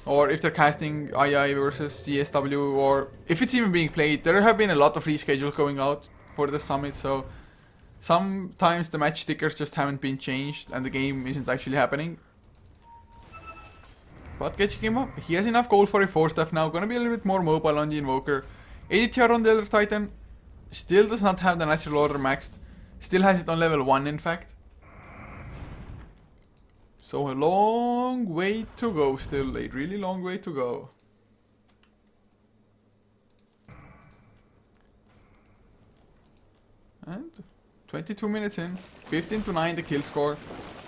or if they're casting II versus CSW, or if it's even being played. There have been a lot of reschedules going out for the Summit, so sometimes the match stickers just haven't been changed and the game isn't actually happening. But catching him up, he has enough gold for a 4-staff now, gonna be a little bit more mobile on the Invoker. ADTR on the Elder Titan, still does not have the Natural Order maxed, still has it on level 1 in fact. So a long way to go still, a really long way to go. And 22 minutes in, 15-9 the kill score.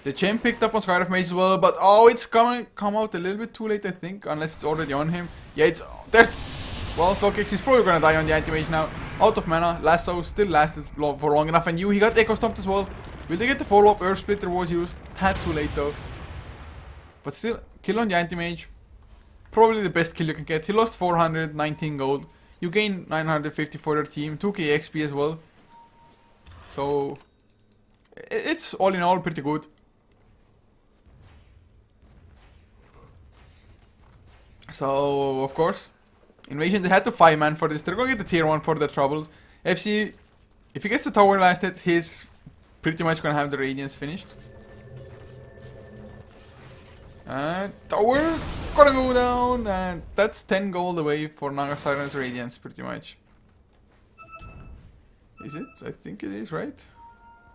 The champ picked up on Sky of Mage as well, but oh, it's come out a little bit too late I think, unless it's already on him. Yeah, there's, well, Tokix, he's probably gonna die on the anti-mage now. Out of mana, Lasso still lasted for long enough, and he got Echo Stomped as well. Will they get the follow-up? Earth Splitter was used, tad too late though. But still, kill on the anti-mage. Probably the best kill you can get. He lost 419 gold. You gain 950 for your team. 2k XP as well. So, it's all in all pretty good. So, of course, Invasion, they had to 5-man for this. They're going to get the tier 1 for their troubles. FC, if he gets the tower last hit, he's pretty much going to have the Radiance finished. And tower gonna go down, and that's 10 gold away for Naga Siren's Radiance, pretty much. Is it? I think it is, right?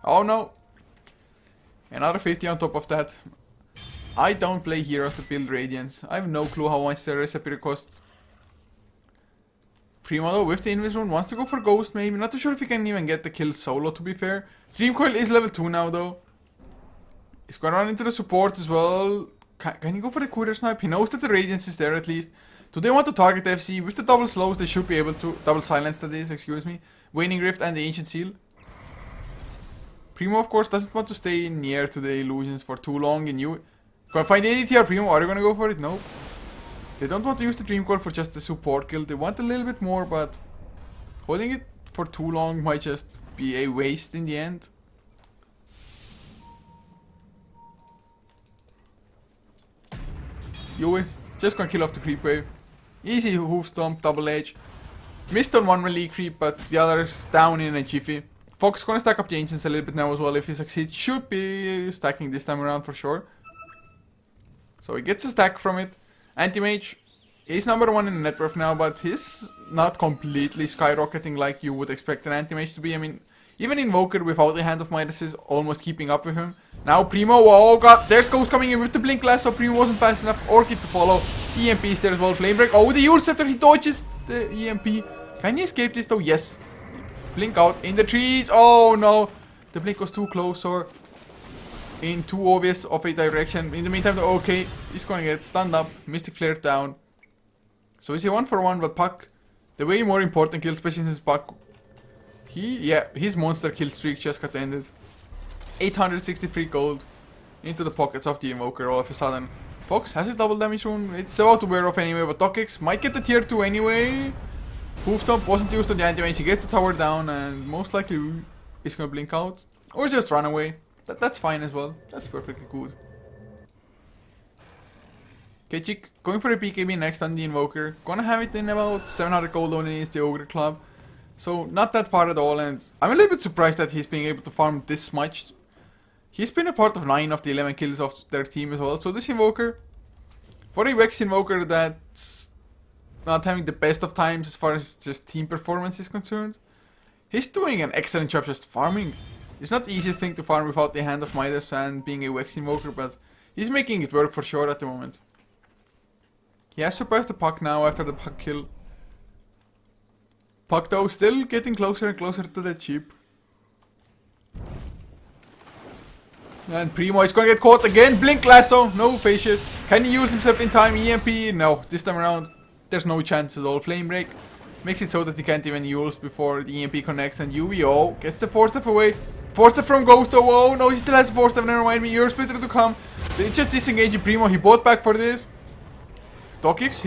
Oh no! Another 50 on top of that. I don't play heroes to build Radiance. I have no clue how much their recipe costs. Primo though, with the Invis rune, wants to go for Ghost maybe. Not too sure if he can even get the kill solo, to be fair. Dream Coil is level 2 now though. He's gonna run into the support as well. Can he go for the Quitter Snipe? He knows that the Radiance is there at least. Do they want to target FC? With the double slows, they should be able to. Double silence, that is, excuse me. Waning Rift and the Ancient Seal. Primo, of course, doesn't want to stay near to the illusions for too long. And you can find the ADTR Primo. Are you gonna go for it? No. They don't want to use the Dream Coil for just the support kill. They want a little bit more, but holding it for too long might just be a waste in the end. Yui, just gonna kill off the creep wave. Easy hoof stomp, double edge. Missed on one melee creep, but the other's down in a jiffy. Fox gonna stack up the ancients a little bit now as well if he succeeds. Should be stacking this time around for sure. So he gets a stack from it. Anti-mage is number 1 in the net worth now, but he's not completely skyrocketing like you would expect an anti-mage to be. I mean, even Invoker without the Hand of Midas is almost keeping up with him. Now Primo, oh god, there's Ghost coming in with the Blink Glass, so Primo wasn't fast enough. Orchid to follow. EMP is there as well. Flame Break. Oh, the Yule Scepter, he dodges the EMP. Can he escape this though? Yes. Blink out in the trees. Oh no. The blink was too close or in too obvious of a direction. In the meantime, though, okay, he's gonna get stunned up. Mystic Flare down. So is he 1 for 1, but Puck, the way more important kill, especially since Puck, his monster kill streak just got ended. 863 gold into the pockets of the Invoker all of a sudden. Fox has his double damage rune. It's about to wear off anyway, but Tokix might get the tier 2 anyway. Hoof Stomp wasn't used on the anti-mage. He gets the tower down and most likely is gonna blink out. Or just run away. That's fine as well. That's perfectly good. Kechik going for a BKB next on the Invoker. Gonna have it in about 700 gold only against the Ogre Club. So not that far at all, and I'm a little bit surprised that he's being able to farm this much. He's been a part of 9 of the 11 kills of their team as well. So this Invoker, for a Vex Invoker that's not having the best of times as far as just team performance is concerned, he's doing an excellent job just farming. It's not the easiest thing to farm without the Hand of Midas and being a Vex Invoker, but he's making it work for sure at the moment. He has surpassed the Puck now after the Puck kill. Puck though still getting closer and closer to the chip. And Primo is gonna get caught again. Blink Lasso, no face shield. Can he use himself in time? EMP? No, this time around there's no chance at all. Flame Break makes it so that he can't even use before the EMP connects, and UVO gets the 4-step away. 4-step from Ghost, oh no, he still has 4-step, never mind me. Earth Splitter to come. They just disengaging Primo, he bought back for this. Dogkicks,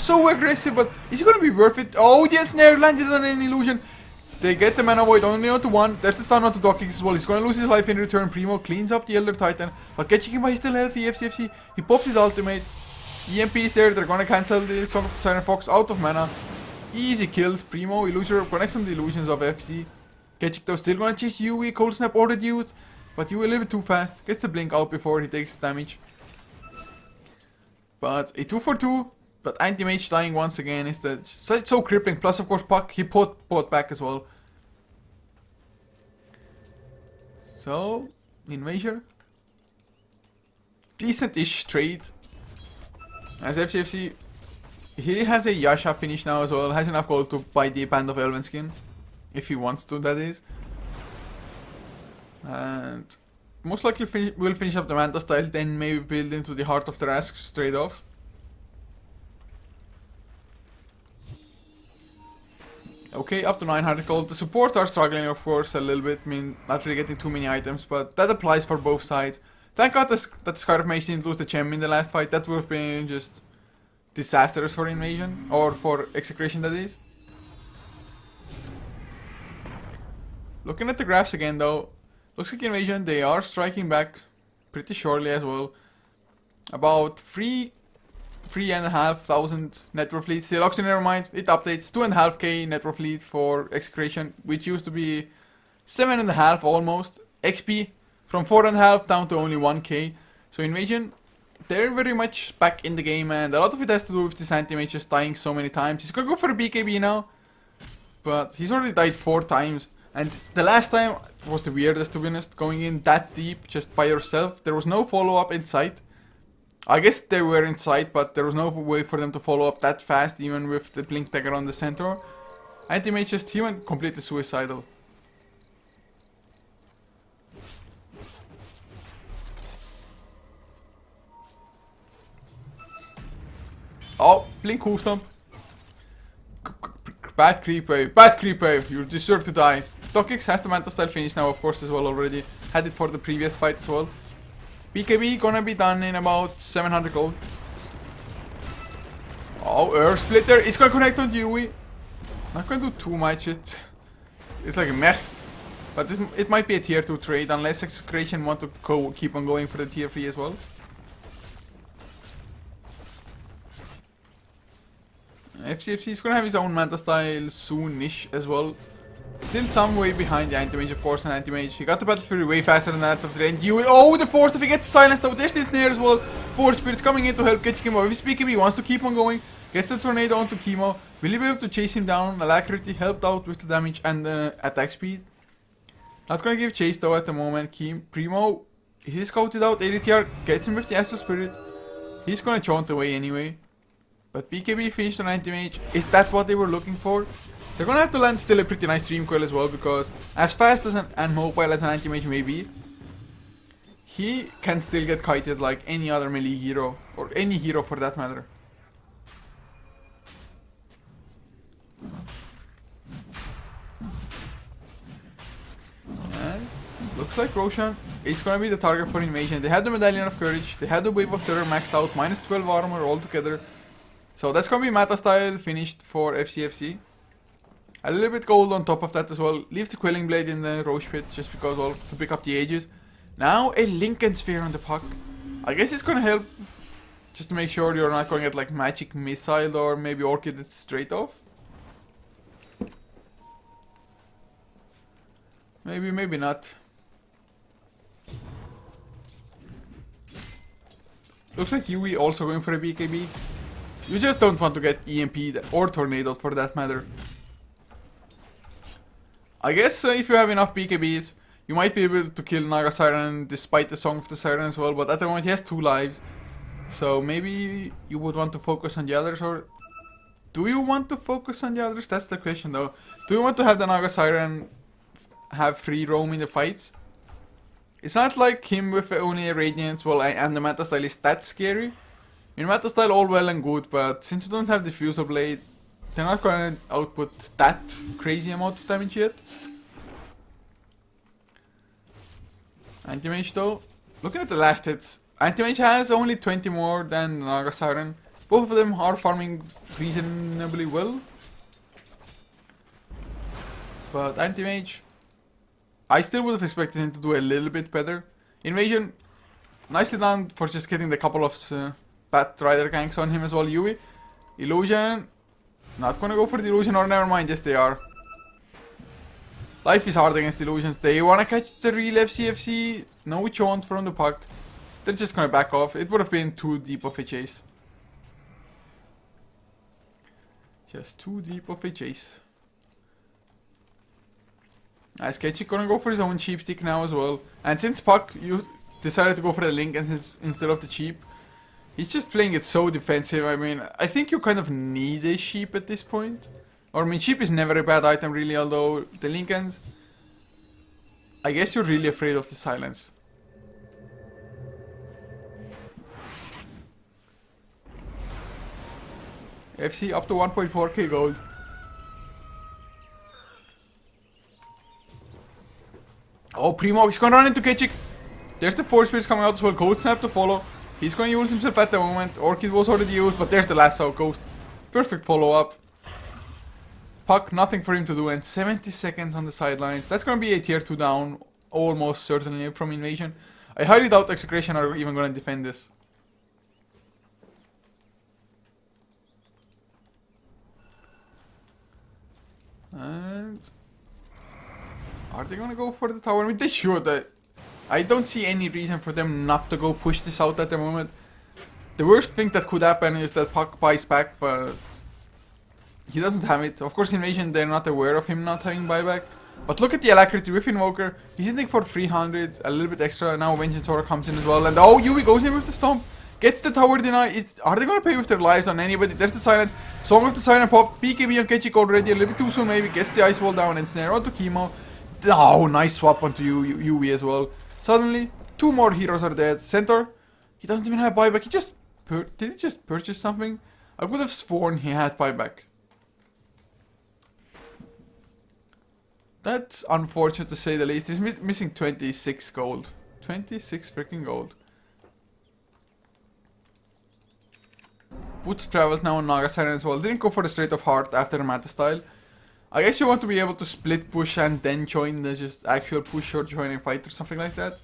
so aggressive, but is it gonna be worth it? Oh, the snare landed on an illusion. They get the mana void only onto 1. There's the stun onto Dogkicks as well. He's gonna lose his life in return. Primo cleans up the Elder Titan, but Ketchikin is still healthy. FCFC, he popped his ultimate. EMP is there, they're gonna cancel the Song of the Siren Fox out of mana. Easy kills. Primo, Illusion connects on the illusions of FC. Ketchik though still gonna chase Yui. Cold Snap already used, but Yui a little bit too fast. Gets the blink out before he takes damage. But a 2 for 2, but Anti-Mage dying once again is so crippling. Plus of course Puck, he bought back as well. So, Invasion. Decent-ish trade. As FCFC, he has a Yasha finish now as well. Has enough gold to buy the Band of Elven skin. If he wants to, that is. And most likely will finish up the Manta style, then maybe build into the Heart of Tarask straight off. Okay, up to 900 gold. The supports are struggling, of course, a little bit. I mean, not really getting too many items, but that applies for both sides. Thank God that the Scarf Mage didn't lose the gem in the last fight. That would have been just disastrous for Invasion, or for Execration, that is. Looking at the graphs again, though, looks like Invasion, they are striking back pretty surely as well. About 3,500 net worth lead. Still, Oxy, never mind, it updates. 2.5k net worth lead for Execration, which used to be 7.5 almost. XP from 4.5 down to only 1k. So Invasion, they're very much back in the game, and a lot of it has to do with this Anti-Mage just dying so many times. He's gonna go for a BKB now, but he's already died 4 times. And the last time was the weirdest, to be honest, going in that deep just by yourself. There was no follow-up in sight. I guess they were in sight, but there was no way for them to follow up that fast, even with the blink dagger on the center. Anti-Mage just, he went completely suicidal. Oh, blink hoof stomp. Bad creep wave, bad creep wave, you deserve to die. Dogkicks has the Manta style finish now, of course, as well already. Had it for the previous fight as well. BKB gonna be done in about 700 gold. Oh, Earth Splitter, it's gonna connect on Yui. Not gonna do too much, it's like a meh. But it might be a tier 2 trade, unless Execration want to keep on going for the tier 3 as well. FCFC is gonna have his own Manta style soon-ish as well. Still some way behind the Anti-Mage, of course, and Anti-Mage. He got the Battle Spirit way faster than that of the end. Oh, the Force, if he gets silenced though, there's this snare as well. Force Spirit's coming in to help catch Chemo. If his BKB wants to keep on going, gets the Tornado onto Chemo. Will he be able to chase him down? Alacrity helped out with the damage and the attack speed. Not gonna give chase though at the moment. Primo, he's scouted out. ADTR gets him with the Astral Spirit. He's gonna chaunt away anyway. But BKB finished on Anti-Mage. Is that what they were looking for? They're gonna have to land still a pretty nice Dream Coil as well, because as fast as and mobile as an Anti-Mage may be, he can still get kited like any other melee hero, or any hero for that matter. And looks like Roshan is gonna be the target for Invasion. They had the Medallion of Courage, they had the Wave of Terror maxed out, minus 12 armor altogether. So that's gonna be Mata style finished for FCFC. A little bit gold on top of that as well. Leaves the Quelling Blade in the Roche Pit just because, well, to pick up the Aegis. Now a Lincoln Sphere on the Puck. I guess it's gonna help Just to make sure you're not going to get like magic missile or maybe orchid it straight off. Maybe, maybe not. Looks like Yui also going for a BKB. You just don't want to get EMP'd or tornadoed for that matter. I guess if you have enough BKBs, you might be able to kill Naga Siren despite the Song of the Siren as well, but at the moment he has 2 lives. So maybe you would want to focus on the others, or do you want to focus on the others? That's the question though. Do you want to have the Naga Siren have free roam in the fights? It's not like him with only a Radiance, well, and the Meta Style is that scary. In Meta Style all well and good, but since you don't have the Diffusal Blade, they're not going to output that crazy amount of damage yet. Anti-Mage though, looking at the last hits, Anti-Mage has only 20 more than Naga Siren. Both of them are farming reasonably well. But Anti-Mage, I still would have expected him to do a little bit better. Invasion, nicely done for just getting the couple of Bat Rider ganks on him as well. Yui, Illusion, not gonna go for the Illusion, or never mind, yes they are. Life is hard against Illusions. They wanna catch the real FCFC, no chaunt from the puck. They're just gonna back off. It would have been too deep of a chase. Just too deep of a chase. Sketchy gonna go for his own cheap stick now as well. And since Puck you decided to go for the Link instead of the cheap, he's just playing it so defensive. I mean, I think you kind of need a sheep at this point. Or I mean, sheep is never a bad item really, although the Lincolns, I guess you're really afraid of the silence. FC up to 1.4k gold. Oh, Primo, he's gonna run into Ketchik. There's the Force Spears coming out as well. Cold Snap to follow. He's gonna use himself at the moment. Orchid was already used, but there's the last out Ghost. Perfect follow up. Puck, nothing for him to do, and 70 seconds on the sidelines. That's gonna be a tier 2 down, almost certainly from Invasion. I highly doubt Execration are even gonna defend this. And are they gonna go for the tower? I mean, they should. I don't see any reason for them not to go push this out at the moment. The worst thing that could happen is that Puck buys back, but he doesn't have it. Of course, Invasion, they're not aware of him not having buyback. But look at the alacrity with Invoker. He's hitting for 300, a little bit extra. Now Vengeance Aura comes in as well. And oh, Yui goes in with the Stomp. Gets the tower denied. Are they gonna pay with their lives on anybody? There's the silence. Song of the Siren pop. BKB on Ketchik already. A little bit too soon maybe. Gets the Ice Wall down and Snare onto Chemo. Oh, nice swap onto Yui as well. Suddenly, 2 more heroes are dead. Centaur, he doesn't even have buyback. He just did he just purchase something? I would have sworn he had buyback. That's unfortunate to say the least. He's missing 26 gold. 26 freaking gold. Boots travels now on Naga Siren as well. Didn't go for the Straight of Heart after the Mata style. I guess you want to be able to split push and then join the just actual push or join a fight or something like that.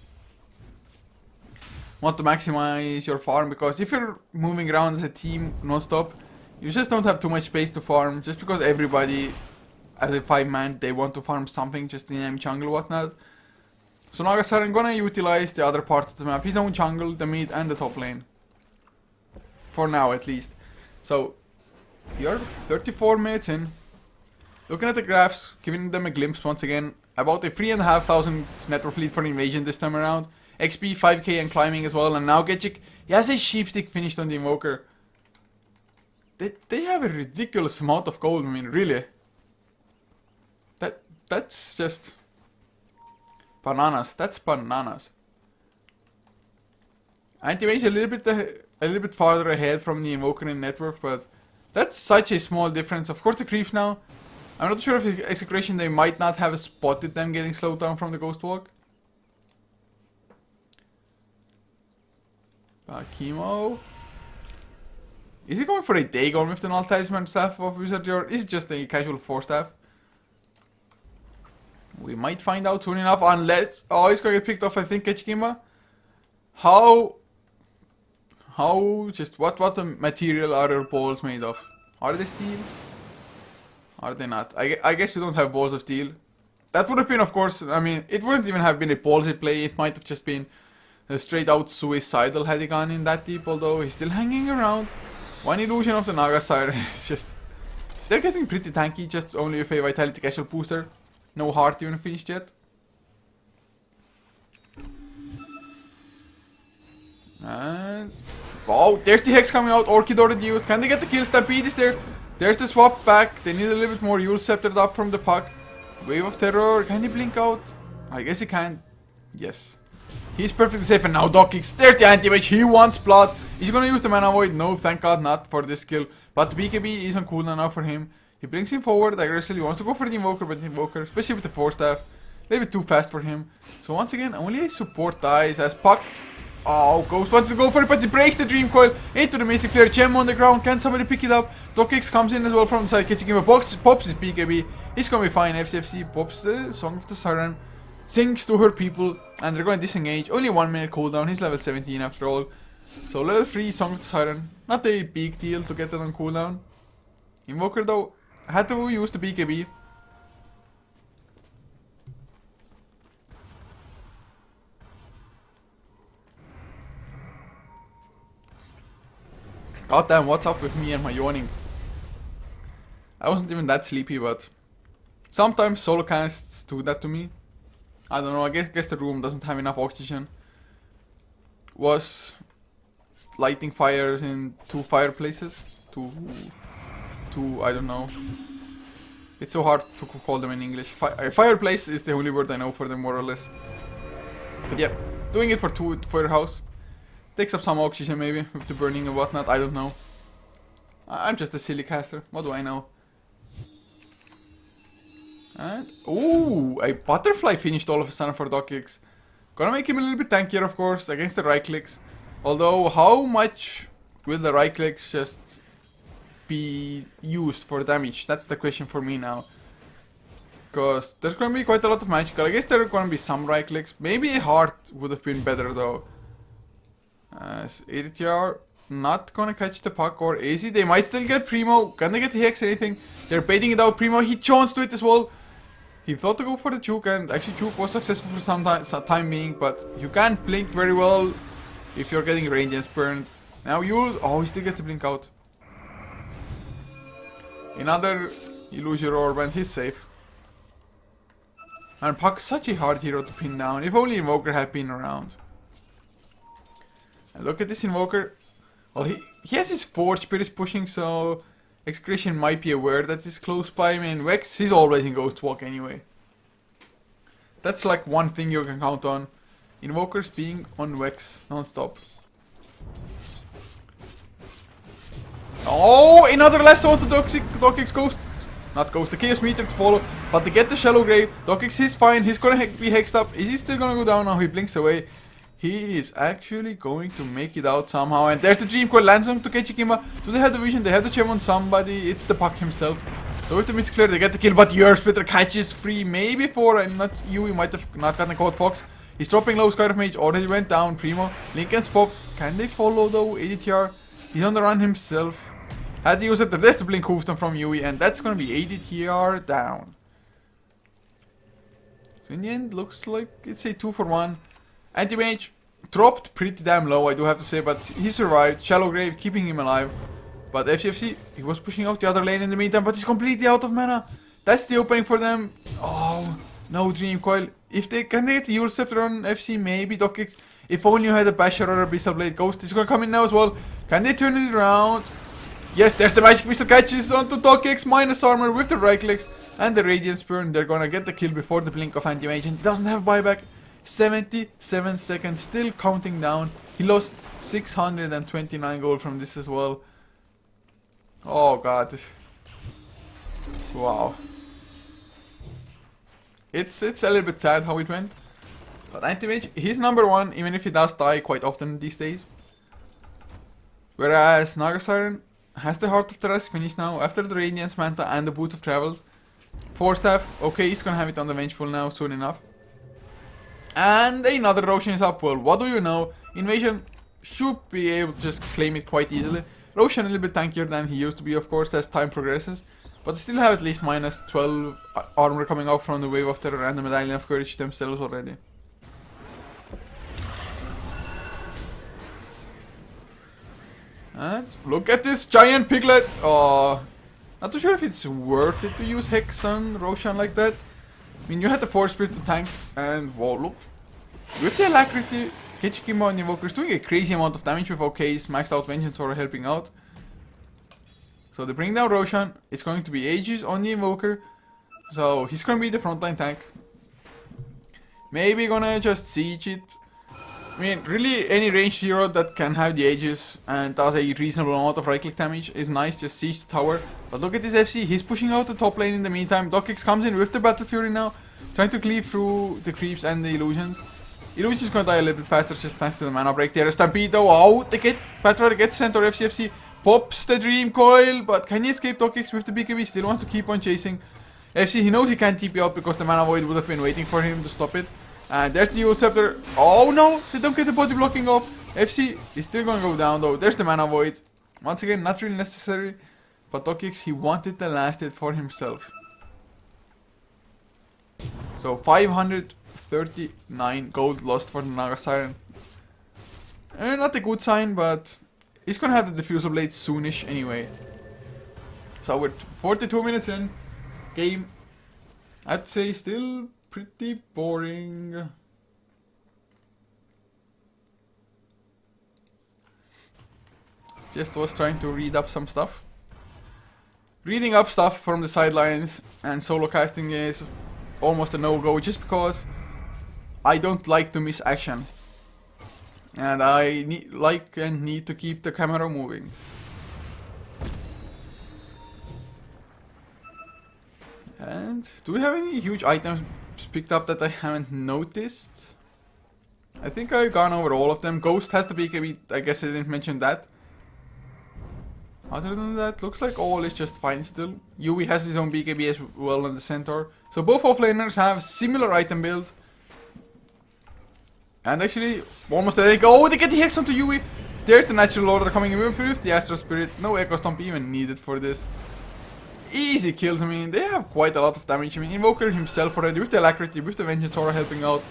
Want to maximize your farm, because if you're moving around as a team non-stop, you just don't have too much space to farm, just because everybody as a 5-man, they want to farm something just in M jungle whatnot. So Naga Siren gonna utilize the other parts of the map, his own jungle, the mid and the top lane. For now at least. So you're 34 minutes in. Looking at the graphs, giving them a glimpse once again. About a 3,500 net worth lead for Invasion this time around. XP 5k and climbing as well. And now Getchik, he has a sheepstick finished on the Invoker. They have a ridiculous amount of gold, I mean, really. That's just bananas. That's bananas. Anti-Mage a little bit farther ahead from the Invoker in net worth, but that's such a small difference. Of course the creeps now. I'm not sure if Execration, they might not have spotted them getting slowed down from the Ghost Walk. Chemo. Is he going for a Dagon with the Null Talisman Staff of Wizardry, or is it just a casual 4-staff? We might find out soon enough, unless... Oh, he's going to get picked off, I think, Ketchikimba. How How, just what material are your balls made of? Are they steel? Are they not? I guess you don't have balls of steel. That would have been, of course, I mean, it wouldn't even have been a ballsy play. It might have just been straight out suicidal had he gone in that deep, although he's still hanging around. One illusion of the Naga Siren is just... They're getting pretty tanky, just only with a Vitality Casual booster. No heart even finished yet. And... oh, there's the Hex coming out, Orchid already used. Can they get the kill? Stampede is there. There's the swap back. They need a little bit more Yule Sceptered up from the puck. Wave of Terror. Can he blink out? I guess he can. Yes. He's perfectly safe. And now Dokix. There's the anti-mage. He wants blood. He's gonna use the mana void. No, thank god not for this skill. But the BKB is on cooldown now for him. He brings him forward aggressively. Wants to go for the Invoker, but the Invoker, especially with the Force Staff, a little bit too fast for him. So once again, only a support dies as Puck. Oh, Ghost wanted to go for it, but he breaks the Dream Coil into the Mystic Flare. Gem on the ground. Can somebody pick it up? Dokix comes in as well from the side, catching him a box, pops his BKB. He's gonna be fine. FCFC pops the Song of the Siren, sings to her people, and they're going to disengage. Only 1 minute cooldown. He's level 17 after all. So level 3 Song of the Siren. Not a big deal to get that on cooldown. Invoker though had to use the BKB. Goddamn, what's up with me and my yawning? I wasn't even that sleepy, but sometimes solo casts do that to me. I don't know, I guess the room doesn't have enough oxygen. Was lighting fires in 2 fireplaces? Two, I don't know. It's so hard to call them in English. Fireplace is the only word I know for them, more or less. But yeah, doing it for your house. Takes up some oxygen maybe, with the burning and whatnot, I don't know. I'm just a silly caster, what do I know? And, ooh, a butterfly finished all of a sudden for Dokix. Gonna make him a little bit tankier, of course, against the right clicks. Although, how much will the right clicks just be used for damage? That's the question for me now. Because there's gonna be quite a lot of magical. I guess there are gonna be some right clicks. Maybe a heart would have been better though. ADTR not gonna catch the puck, or AZ. They might still get Primo. Can they get the Hex? Anything? They're baiting it out. Primo, he jones to it as well. He thought to go for the juke, and actually juke was successful for some time being, but you can't blink very well if you're getting radiance burned. Now you... oh, he still gets the blink out. Another you lose your orb and he's safe. And Puck's such a hard hero to pin down. If only Invoker had been around. And look at this Invoker. Well, he has his Forge Spirit pushing, so Execration might be aware that he's close by. I mean, Vex, he's always in Ghost Walk anyway. That's like one thing you can count on. Invokers being on Vex non-stop. Oh, another last on to Dokix Ghost. Not Ghost, the Chaos Meteor to follow. But to get the Shallow Grave, Dokix is fine. He's gonna be hexed up. Is he still gonna go down now? He blinks away. He is actually going to make it out somehow. And there's the Dream Coil, lands him to Kechikima. Do they have the vision? They have the gem on somebody. It's the Puck himself. So with the Mist Clear, they get the kill. But your Splitter catches free. Maybe for, and not you, he might have not gotten a Code Fox. He's dropping low. Sky of Mage already went down. Primo. Lincoln's pop. Can they follow though? ADTR. He's on the run himself. Had to use it. There's the Blink Hoofed from Yui. And that's going to be ADTR down. So in the end, looks like it's a 2-for-1. Anti-Mage dropped pretty damn low, I do have to say, but he survived. Shallow Grave keeping him alive. But FCFC, he was pushing out the other lane in the meantime, but he's completely out of mana. That's the opening for them. Oh, no Dream Coil. If they can get the Yule Scepter on FC, maybe Dokix. If only you had a Basher or a Abyssal Blade. Ghost is gonna come in now as well. Can they turn it around? Yes, there's the Magic Missile catches onto Dokix, minus armor with the right clicks and the Radiant Spurn. They're gonna get the kill before the blink of Anti-Mage, and he doesn't have buyback. 77 seconds, still counting down. He lost 629 gold from this as well. Oh god. Wow. It's a little bit sad how it went. But Anti-Mage, he's number 1, even if he does die quite often these days. Whereas Naga Siren has the Heart of Terrace finished now after the Radiance Manta and the Boots of Travels. Force Staff, okay, he's gonna have it on the Vengeful now soon enough. And another Roshan is up. Well, what do you know? Invasion should be able to just claim it quite easily. Roshan a little bit tankier than he used to be, of course, as time progresses. But they still have at least minus 12 armor coming out from the Wave of Terror and the Medallion of Courage themselves already. And look at this giant piglet! Oh, not too sure if it's worth it to use Hex on Roshan like that. I mean, you had the Force Spirit to tank, and whoa, look. With the Alacrity, Kechikimbo and Invoker is doing a crazy amount of damage with OK's maxed out Vengeance Aura helping out. So they bring down Roshan. It's going to be Aegis on the Invoker. So he's going to be the frontline tank. Maybe gonna just siege it. I mean, really, any ranged hero that can have the Aegis and does a reasonable amount of right-click damage is nice, just siege the tower. But look at this FC, he's pushing out the top lane in the meantime. Docx comes in with the Battle Fury now, trying to cleave through the creeps and the illusions. Illusion's gonna die a little bit faster just thanks to the mana break there. Stampede though, out, they get Patra gets sent, or FCFC pops the Dream Coil, but can he escape Docx with the BKB? Still wants to keep on chasing. FC, he knows he can't TP out because the Mana Void would have been waiting for him to stop it. And there's the Eul Scepter. Oh no, they don't get the body blocking off. FC is still gonna go down though. There's the Mana Void. Once again, not really necessary. But Docx, he wanted the last hit for himself. So 539 gold lost for the Naga Siren. Not a good sign, but he's gonna have the Diffusal Blade soonish anyway. So we're 42 minutes in. Game, I'd say still pretty boring. Just was trying to read up some stuff. Reading up stuff from the sidelines and solo casting is almost a no-go just because I don't like to miss action. And I need to keep the camera moving. And do we have any huge items picked up that I haven't noticed? I think I've gone over all of them. Ghost has the BKB, I guess I didn't mention that. Other than that, looks like all is just fine still. Yui has his own BKB as well on the Centaur. So both offlaners have similar item builds. And actually, almost identical. Oh, they get the Hex onto Yui! There's the Natural Order coming in with the Astral Spirit. No Echo Stomp even needed for this. Easy kills, I mean, they have quite a lot of damage. I mean, Invoker himself already, with the Alacrity, with the Vengeance Aura helping out.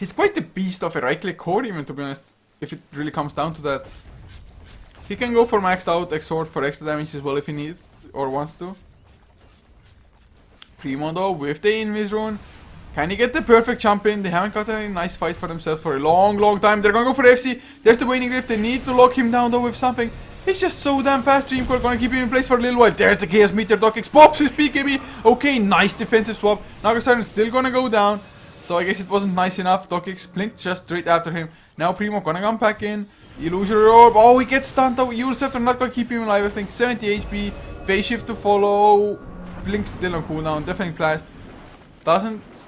He's quite the beast of a right-click core even, to be honest, if it really comes down to that. He can go for maxed out Exort for extra damage as well if he needs or wants to. Primo though, with the Invis rune. Can he get the perfect jump in? They haven't got a nice fight for themselves for a long time. They're gonna go for FC. There's the Waning Rift. They need to lock him down though with something. He's just so damn fast. Dreamcore gonna keep him in place for a little while. There's the Chaos Meteor. Docx pops his BKB. Okay, nice defensive swap. Naga Siren's still gonna go down. So I guess it wasn't nice enough. Docx blinked just straight after him. Now Primo gonna come back in. Illusory Orb. Oh, he gets stunned though. Eul Scepter not gonna keep him alive. I think 70 HP. Phase Shift to follow. Blink still on cooldown. Deafening Blast. Doesn't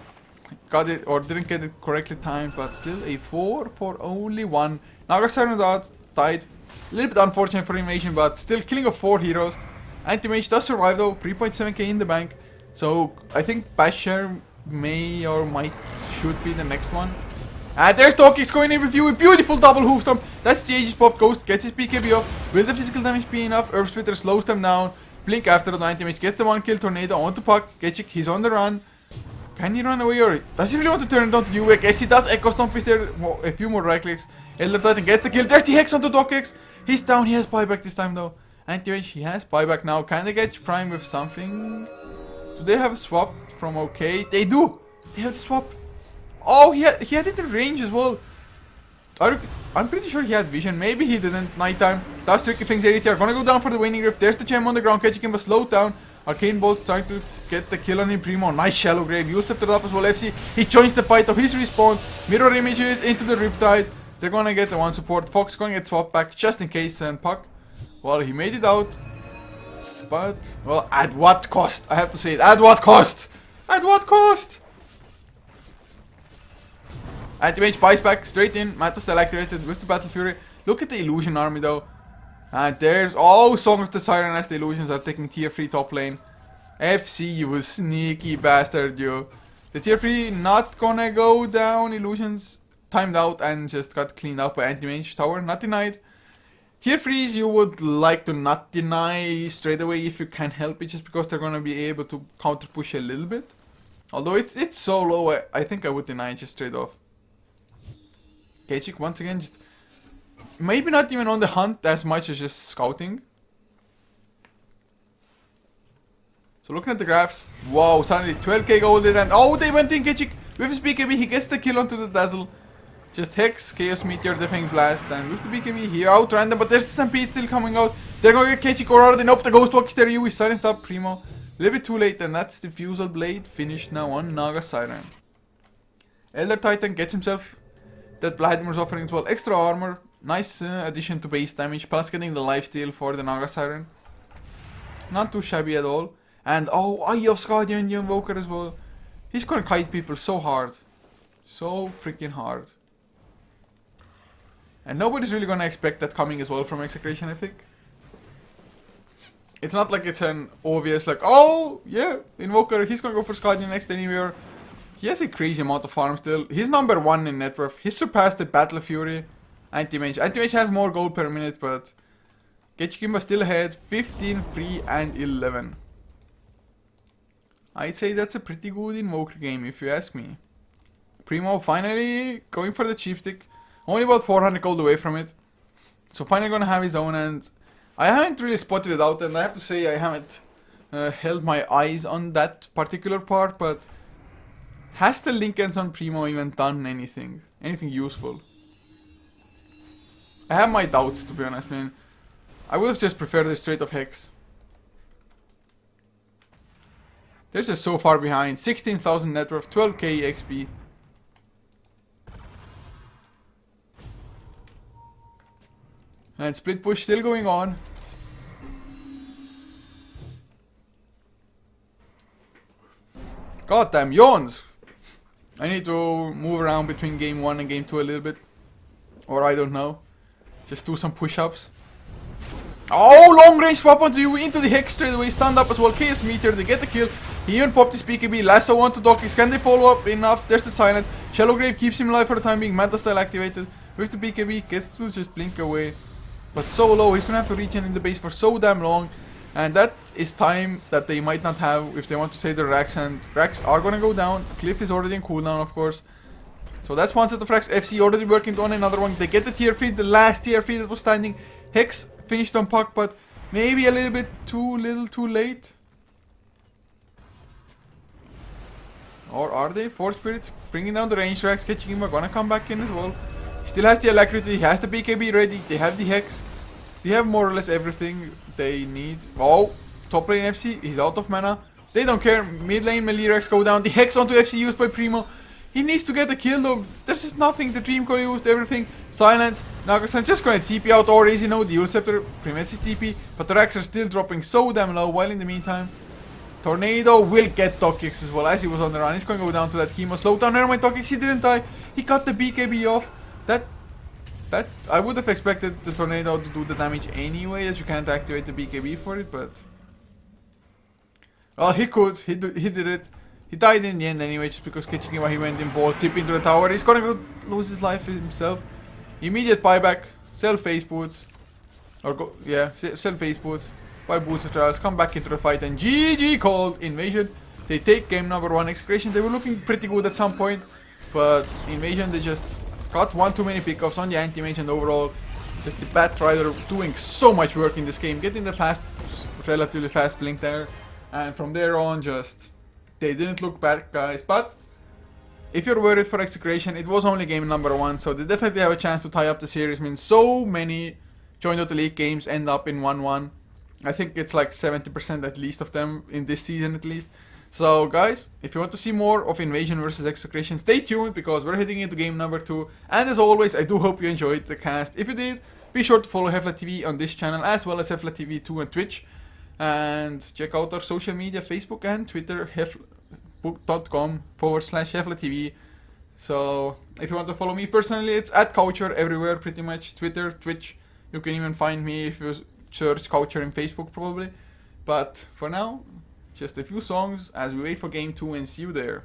got it or didn't get it correctly timed, but still a 4 for only 1. Naga Siren died. A little bit unfortunate for Invasion, but still killing of 4 heroes. Anti-Mage does survive though. 3.7k in the bank. So I think Basher may or should be the next one. And there's Docx going in with you. A beautiful double hoof stomp. That's the Aegis pop. Ghost gets his BKB off. Will the physical damage be enough? Earth Splitter slows them down. Blink after the anti-mage. Gets the 1-kill tornado onto Puck. Getchik, he's on the run. Can he run away or does he really want to turn it on to you? I guess he does. Echo Stomp is there. A few more right clicks. Elder Titan gets the kill. There's the Hex onto Docx. He's down. He has buyback this time though. Anti-mage, he has buyback now. Can they get Prime with something? Do they have a swap from OK? They do. They have the swap. Oh, he had it in range as well. I'm pretty sure he had vision. Maybe he didn't. Nighttime. Does tricky things. ADT are gonna go down for the Waning Rift. There's the gem on the ground. Catching him but slowed down. Arcane Bolt's trying to get the kill on him. Primo. Nice shallow grave. Eul Scepter up as well. FC. He joins the fight of his respawn. Mirror images into the Riptide. They're gonna get the one support. Fox gonna get swapped back just in case. And Puck, well, he made it out. But, well, at what cost? I have to say it. At what cost? At what cost? Anti-Mage buys back straight in. Manta still activated with the Battle Fury. Look at the Illusion army though. And there's Song of the Siren as the Illusions are taking tier 3 top lane. FC, you sneaky bastard, you. The tier 3 not gonna go down. Illusions timed out and just got cleaned out by anti-mage tower, not denied. Tier 3s you would like to not deny straight away if you can help it, just because they're gonna be able to counter push a little bit. Although it's so low, I think I would deny it just straight off. Kachik once again just maybe not even on the hunt as much as just scouting. So looking at the graphs, wow, suddenly 12k golded, and oh, they went in. Kachik with his BKB, he gets the kill onto the Dazzle. Just Hex, Chaos Meteor, Defying Blast, and with the BKB here out random, but there's the Stampede still coming out. They're gonna get Kachik or already. Nope, the Ghost Walk is there. You silenced up Primo. A little bit too late, and that's the Fusel Blade finished now on Naga Siren. Elder Titan gets himself that Vladimir's offering as well. Extra armor, nice addition to base damage, plus getting the lifesteal for the Naga Siren. Not too shabby at all. And oh, Eye of Skadian Invoker as well. He's gonna kite people so hard. So freaking hard. And nobody's really gonna expect that coming as well from Execration, I think. It's not like it's an obvious like, oh yeah, Invoker, he's gonna go for Skadian next anywhere. He has a crazy amount of farm still. He's number 1 in net worth. He's surpassed the Battle Fury. Anti-Mage. Anti-Mage has more gold per minute, but Ketchikimba still ahead. 15, 3, and 11. I'd say that's a pretty good Invoker game if you ask me. Primo finally going for the cheap stick. Only about 400 gold away from it. So finally gonna have his own, and I haven't really spotted it out, and I have to say I haven't held my eyes on that particular part, but has the Linkens on Primo even done anything useful? I have my doubts, to be honest, man. I would have just preferred a straight of Hex. They're just so far behind. 16,000 net worth, 12k XP. And split push still going on. Goddamn yawns! I need to move around between game 1 and game 2 a little bit. Or I don't know. Just do some push-ups. Oh, long range swap onto you into the Hex straight away. Stand up as well. Chaos Meteor, they get the kill. He even popped his BKB. Lasso onto Dokix. Can they follow up? Enough. There's the silence. Shallow Grave keeps him alive for the time being. Manta style activated. With the BKB, gets to just blink away. But so low, he's gonna have to regen in the base for so damn long. And that is time that they might not have if they want to save their racks. And racks are gonna go down. Cliff is already in cooldown, of course. So that's one set of racks. FC already working on another one. They get the tier 3, the last tier 3 that was standing. Hex finished on Puck, but maybe a little bit too late. Or are they? Force Spirits bringing down the range racks. Ketchikimba gonna come back in as well. He still has the Alacrity, he has the BKB ready, they have the Hex. They have more or less everything they need. Oh, top lane FC, he's out of mana. They don't care, mid lane melee racks go down. The Hex onto FC used by Primo. He needs to get a kill though. There's just nothing. The Dream Core used everything. Silence. Nagasan just gonna TP out, or easy no. The Dual Scepter prevents his TP, but the racks are still dropping so damn low. While in the meantime, Tornado will get Dokix as well as he was on the run. He's gonna go down to that chemo. Slow down. Never mind, Dokix. He didn't die. He got the BKB off. That I would have expected the Tornado to do the damage anyway, as you can't activate the BKB for it, but well, he could. He did it. He died in the end anyway, just because Ketchikimba, he went in balls, tip into the tower. He's gonna go lose his life himself. Immediate buyback, sell face boots, or go, yeah, sell face boots, buy boots of trials, come back into the fight, and GG called Invasion. They take game number 1. Execration, they were looking pretty good at some point, but Invasion, they just got one too many pickoffs on the anti-mage, and overall, just the Bat Rider doing so much work in this game, getting the fast, relatively fast blink there, and from there on, just they didn't look bad, guys. But if you're worried for Execration, it was only game number 1, so they definitely have a chance to tie up the series. I mean, so many Join Dota League games end up in 1-1. I think it's like 70% at least of them in this season at least. So guys, if you want to see more of Invasion versus Execration, stay tuned because we're heading into game number 2. And as always, I do hope you enjoyed the cast. If you did, be sure to follow HeflaTV on this channel as well as HeflaTV2 on Twitch. And check out our social media, Facebook and Twitter, hefla.com/HeflaTV. So if you want to follow me personally, it's at Coucher everywhere pretty much. Twitter, Twitch. You can even find me if you search Coucher in Facebook probably. But for now, just a few songs as we wait for game 2 and see you there.